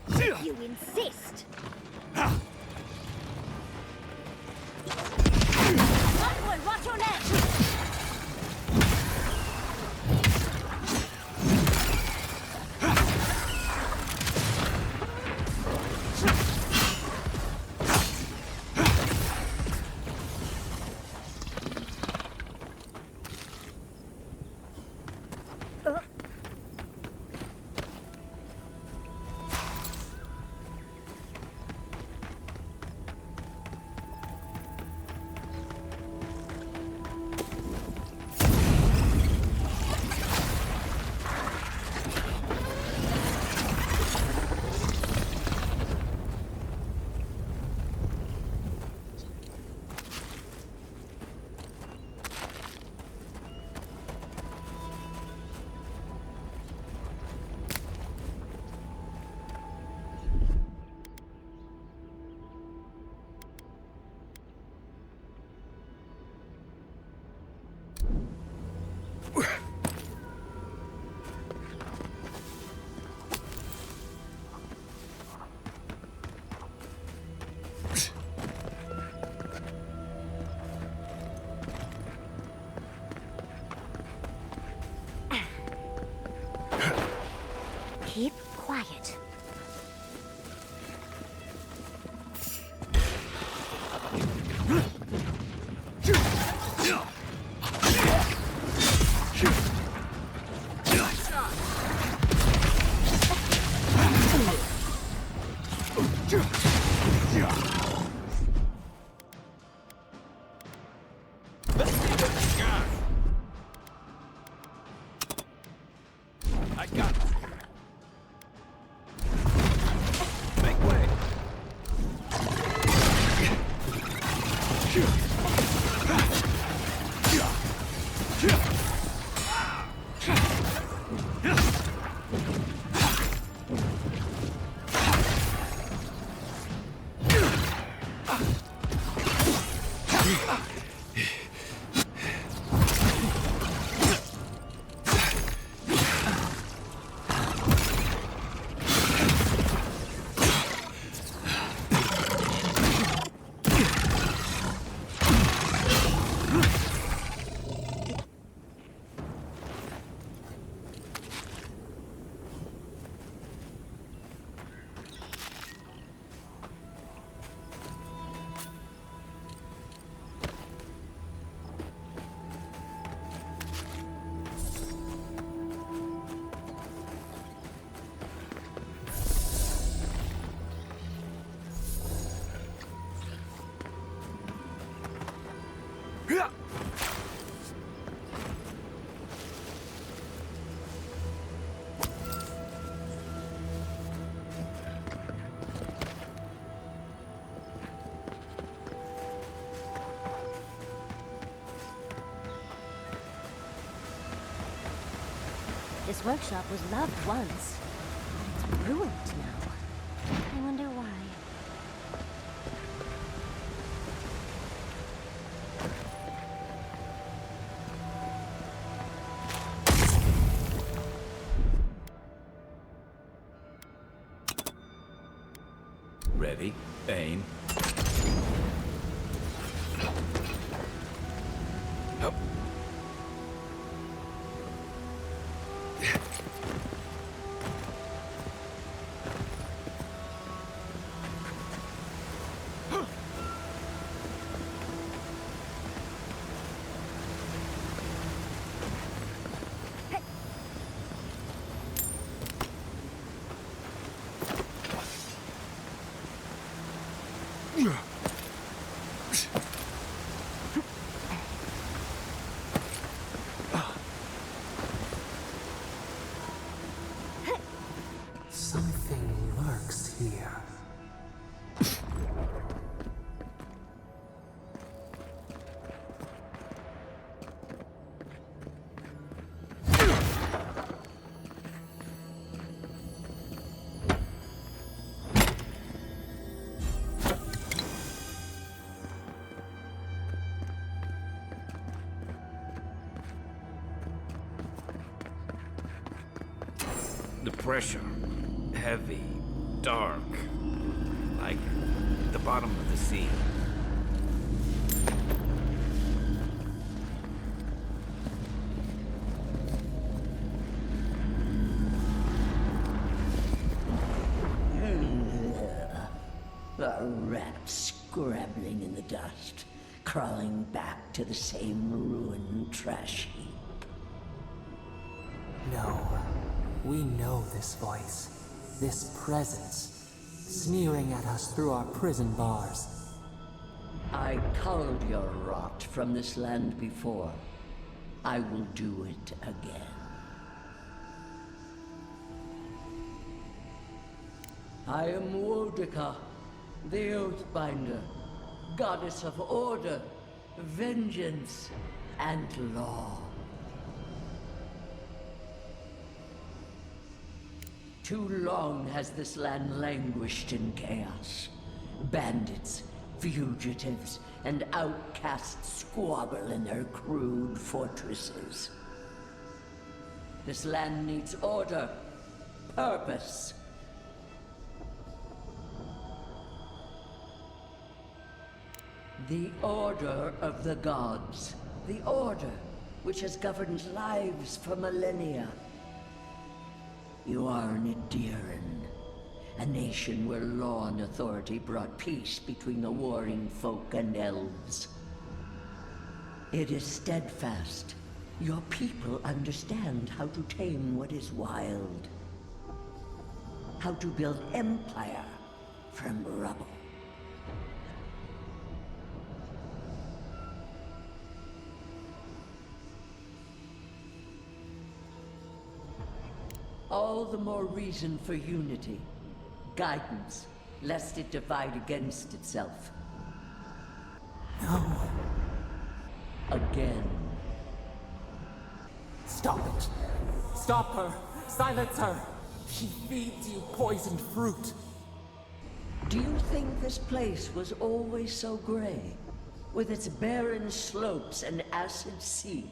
Well, you insist. One boy, watch your left. Let's see what you got. I got it. Make way. This workshop was loved once, but it's ruined now. I wonder why. Ready, aim. Something lurks here. The pressure. Heavy. Dark. Like the bottom of the sea. A rat scrabbling in the dust, crawling back to the same ruined trash heap. No. We know this voice, this presence, sneering at us through our prison bars. I culled your rot from this land before. I will do it again. I am Wodika, the Oathbinder, goddess of order, vengeance, and law. Too long has this land languished in chaos. Bandits, fugitives, and outcasts squabble in their crude fortresses. This land needs order, purpose. The Order of the Gods. The Order, which has governed lives for millennia. You are an Ederan, a nation where law and authority brought peace between the warring folk and elves. It is steadfast. Your people understand how to tame what is wild. How to build empire from rubble. All the more reason for unity. Guidance, lest it divide against itself. No. Again. Stop it. Stop her. Silence her. She feeds you poisoned fruit. Do you think this place was always so gray? With its barren slopes and acid sea?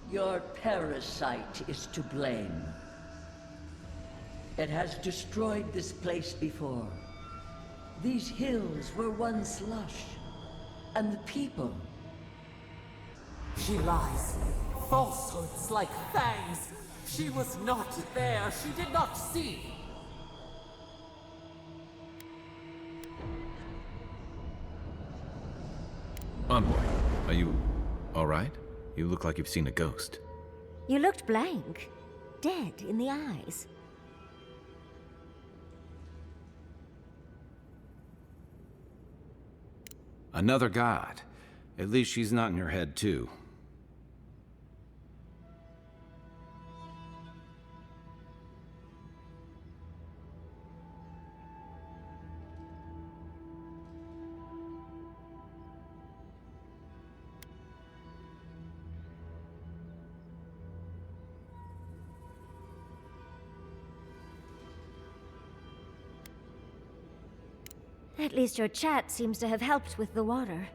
Your parasite is to blame. It has destroyed this place before. These hills were once lush, and the people. She lies. Falsehoods like fangs. She was not there. She did not see. Envoy, are you all right? You look like you've seen a ghost. You looked blank, dead in the eyes. Another god. At least she's not in your head, too. At least your chat seems to have helped with the water.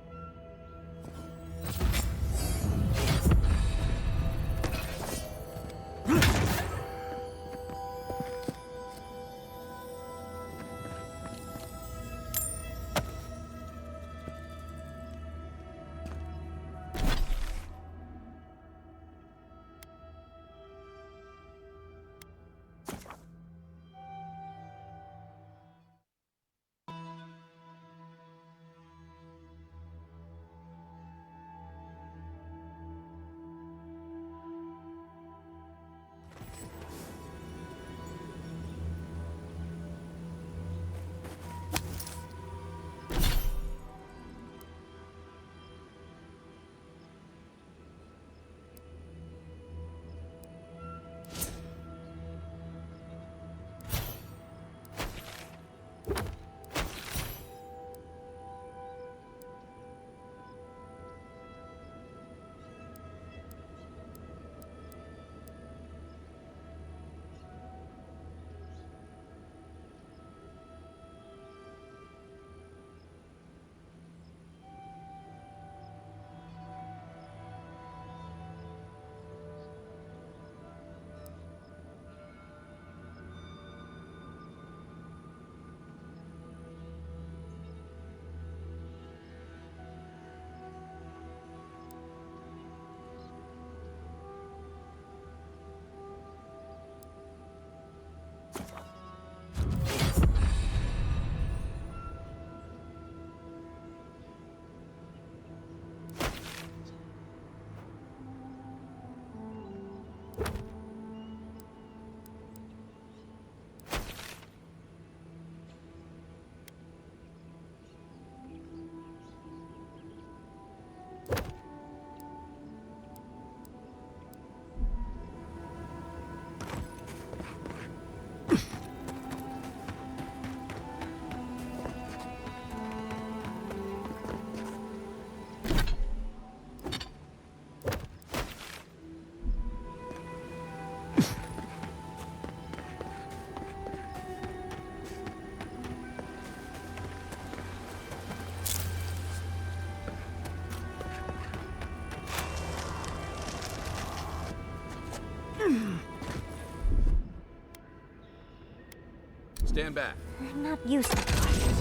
Stand back. I'm not used to quiet.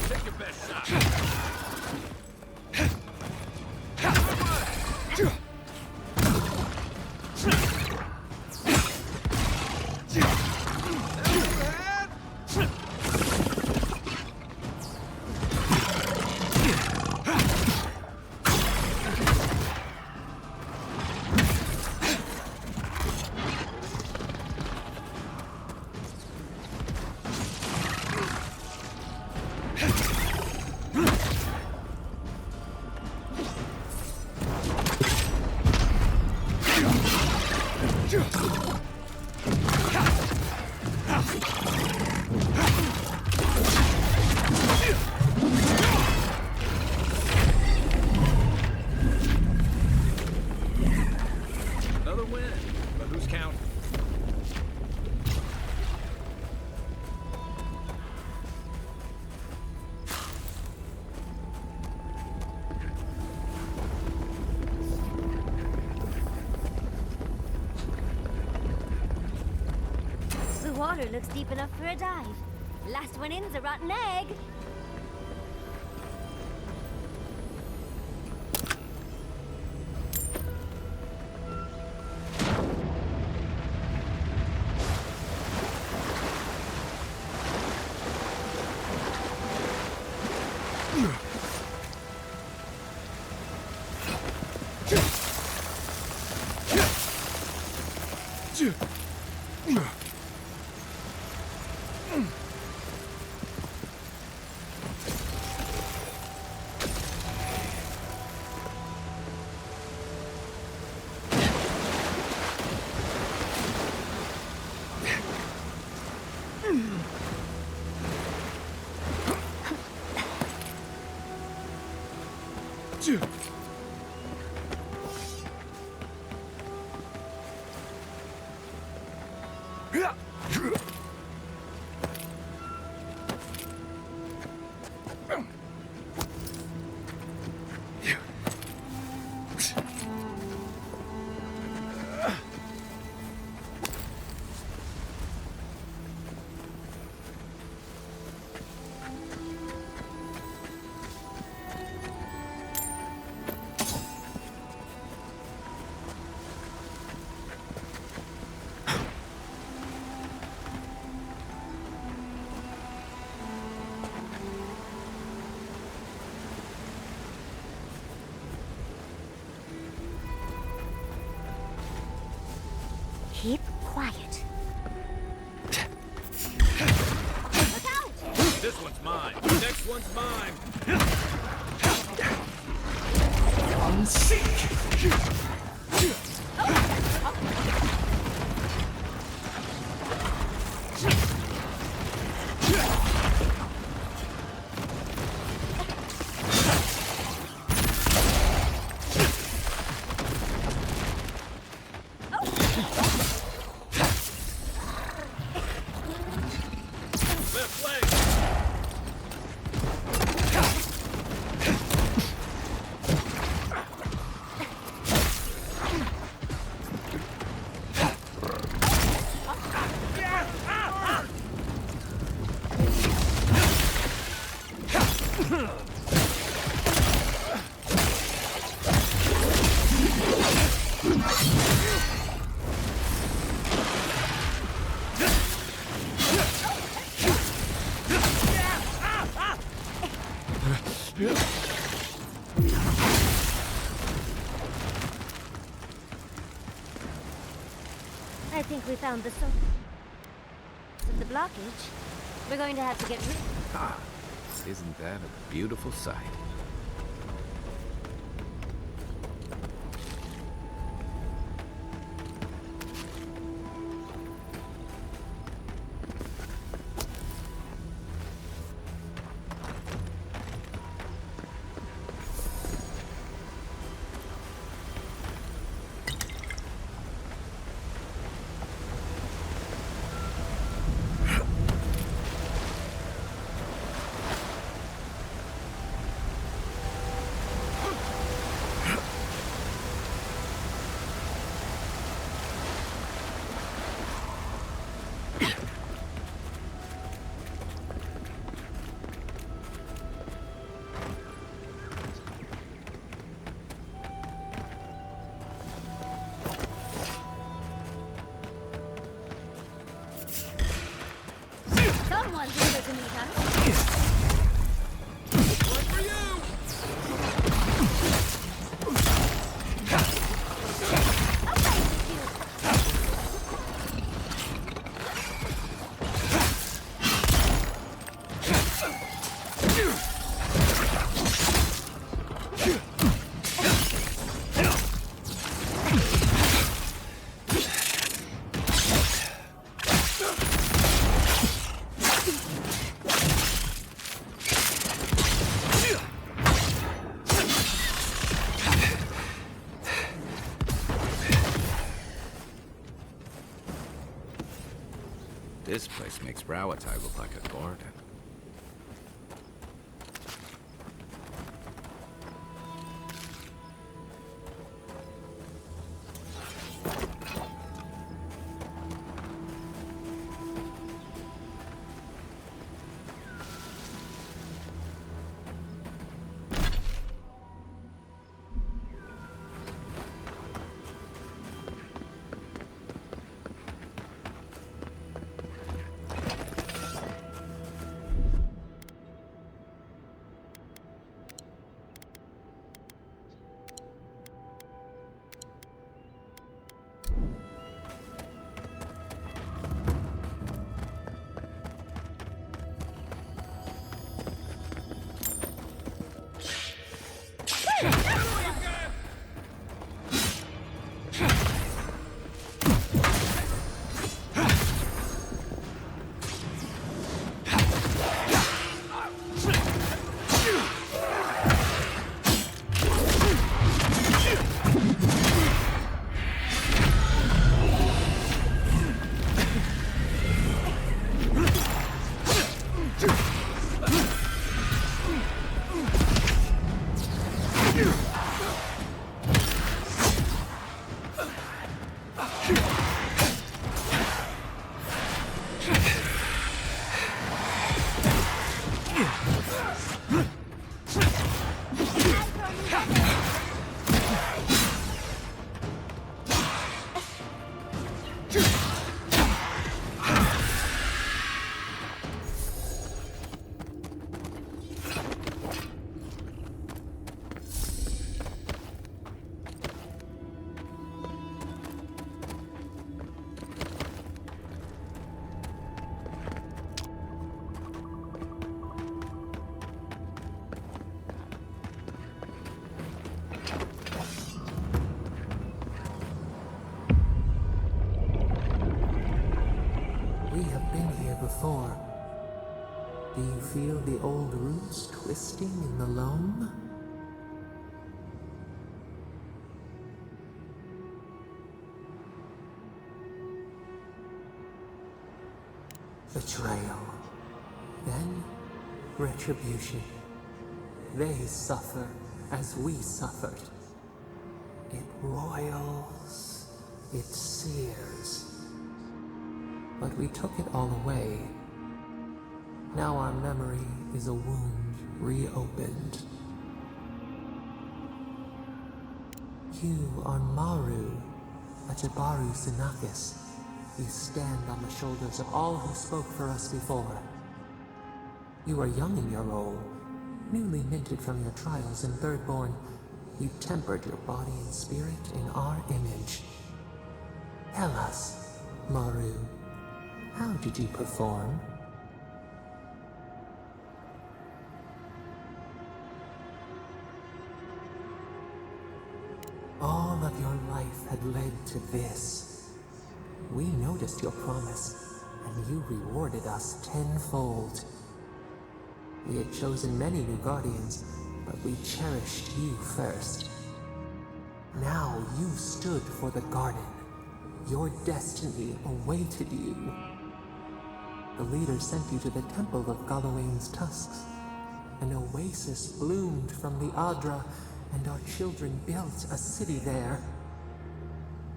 Take your best shot. Another win, but who's counting? The water looks deep enough for a dive. Last one in's a rotten egg. Keep quiet. Look out! This one's mine. Next one's mine. Left leg. I think we found the source of the blockage. We're going to have to get rid. Ah, isn't that a beautiful sight? Someone's eager to meet us. One for you! This place makes Browatai look like a garden. Before. Do you feel the old roots twisting in the loam? Betrayal. Then retribution. They suffer as we suffered. It roils, it sears. But we took it all away. Now our memory is a wound reopened. You are Maru, a Jabaru Sinakis. You stand on the shoulders of all who spoke for us before. You are young in your role, newly minted from your trials in Thirdborn. You tempered your body and spirit in our image. Tell us, Maru, how did you perform? All of your life had led to this. We noticed your promise, and you rewarded us tenfold. We had chosen many new guardians, but we cherished you first. Now you stood for the garden. Your destiny awaited you. The leader sent you to the temple of Galawain's tusks. An oasis bloomed from the Adra, and our children built a city there.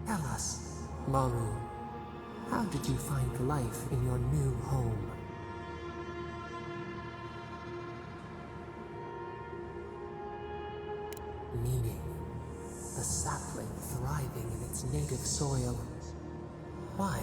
Tell us, Maru, how did you find life in your new home? Meaning, the sapling thriving in its native soil. Why?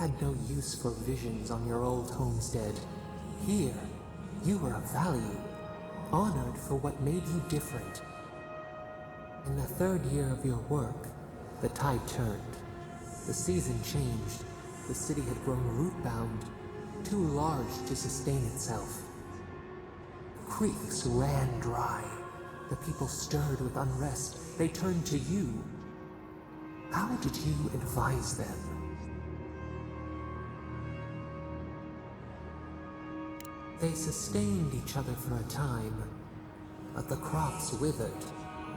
had no use for visions on your old homestead. Here, you were of value, honored for what made you different. In the 3rd year of your work, the tide turned. The season changed. The city had grown root-bound, too large to sustain itself. Creeks ran dry. The people stirred with unrest. They turned to you. How did you advise them? They sustained each other for a time, but the crops withered,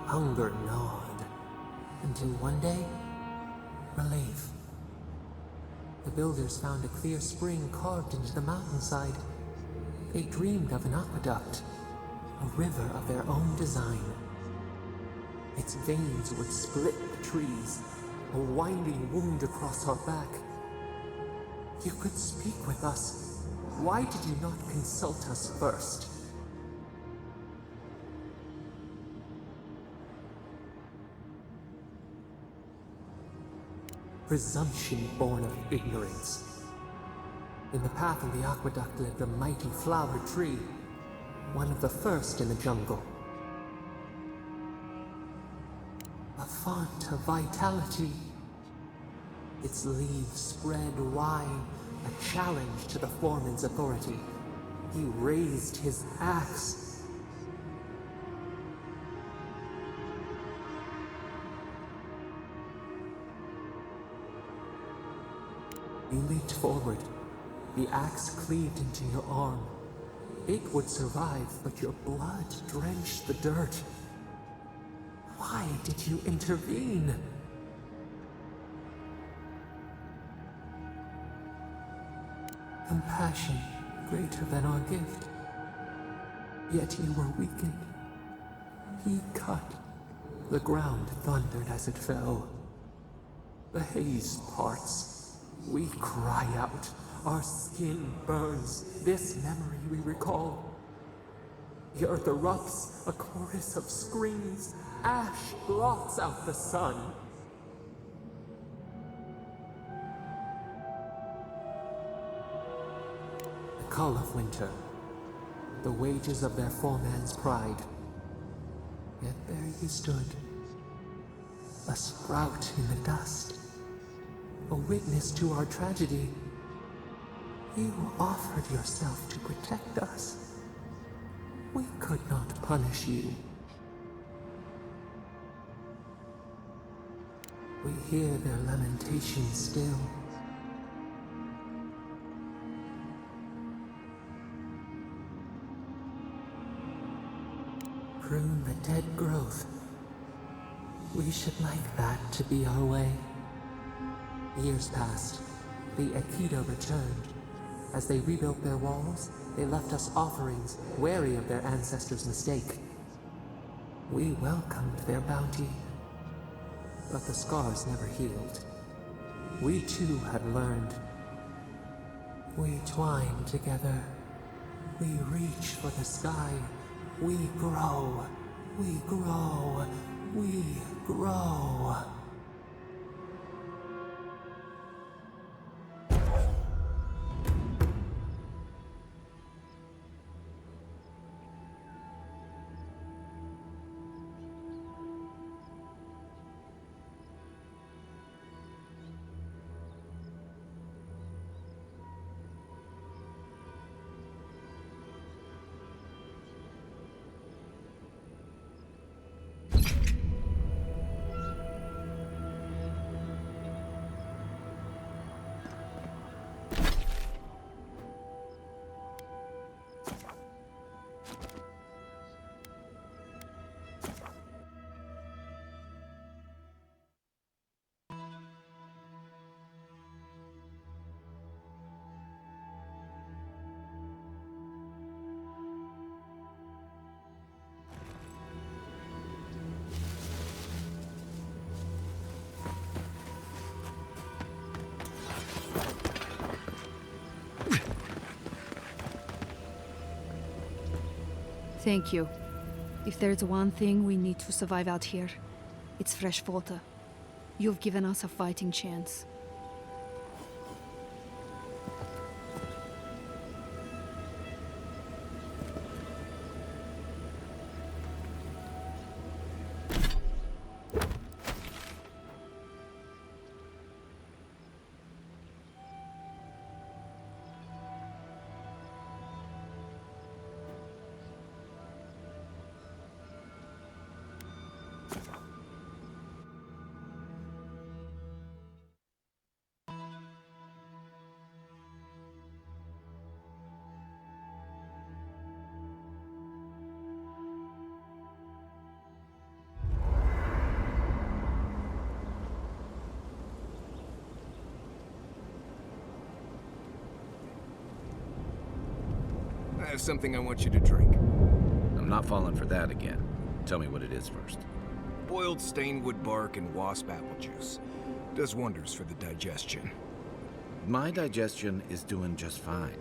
hunger gnawed, until one day, relief. The builders found a clear spring carved into the mountainside. They dreamed of an aqueduct, a river of their own design. Its veins would split the trees, a winding wound across our back. You could speak with us. Why did you not consult us first? Presumption born of ignorance. In the path of the aqueduct lived a mighty flower tree, one of the first in the jungle. A font of vitality. Its leaves spread wide, a challenge to the foreman's authority. He raised his axe. You leaped forward. The axe cleaved into your arm. It would survive, but your blood drenched the dirt. Why did you intervene? Compassion greater than our gift. Yet you were weakened. He cut. The ground thundered as it fell. The haze parts. We cry out. Our skin burns. This memory we recall. The earth erupts, a chorus of screams. Ash blots out the sun. The cull of winter. The wages of their foreman's pride. Yet there you stood. A sprout in the dust. A witness to our tragedy. You offered yourself to protect us. We could not punish you. We hear their lamentations still. Prune the dead growth. We should like that to be our way. Years passed. The Aikido returned. As they rebuilt their walls, they left us offerings, wary of their ancestors' mistake. We welcomed their bounty, but the scars never healed. We too had learned. We twine together. We reach for the sky. We grow. We grow. We grow. Thank you. If there's one thing we need to survive out here, it's fresh water. You've given us a fighting chance. have something I want you to drink. I'm not falling for that again. Tell me what it is first. Boiled stainwood bark and wasp apple juice. Does wonders for the digestion. My digestion is doing just fine.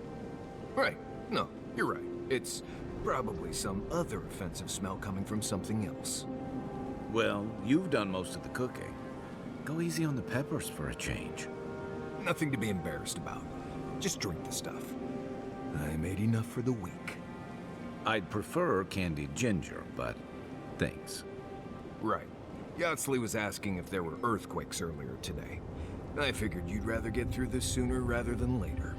Right. No, you're right. It's probably some other offensive smell coming from something else. Well, you've done most of the cooking. Go easy on the peppers for a change. Nothing to be embarrassed about. Just drink the stuff. I made enough for the week. I'd prefer candied ginger, but thanks. Right. Yatsley was asking if there were earthquakes earlier today. I figured you'd rather get through this sooner rather than later.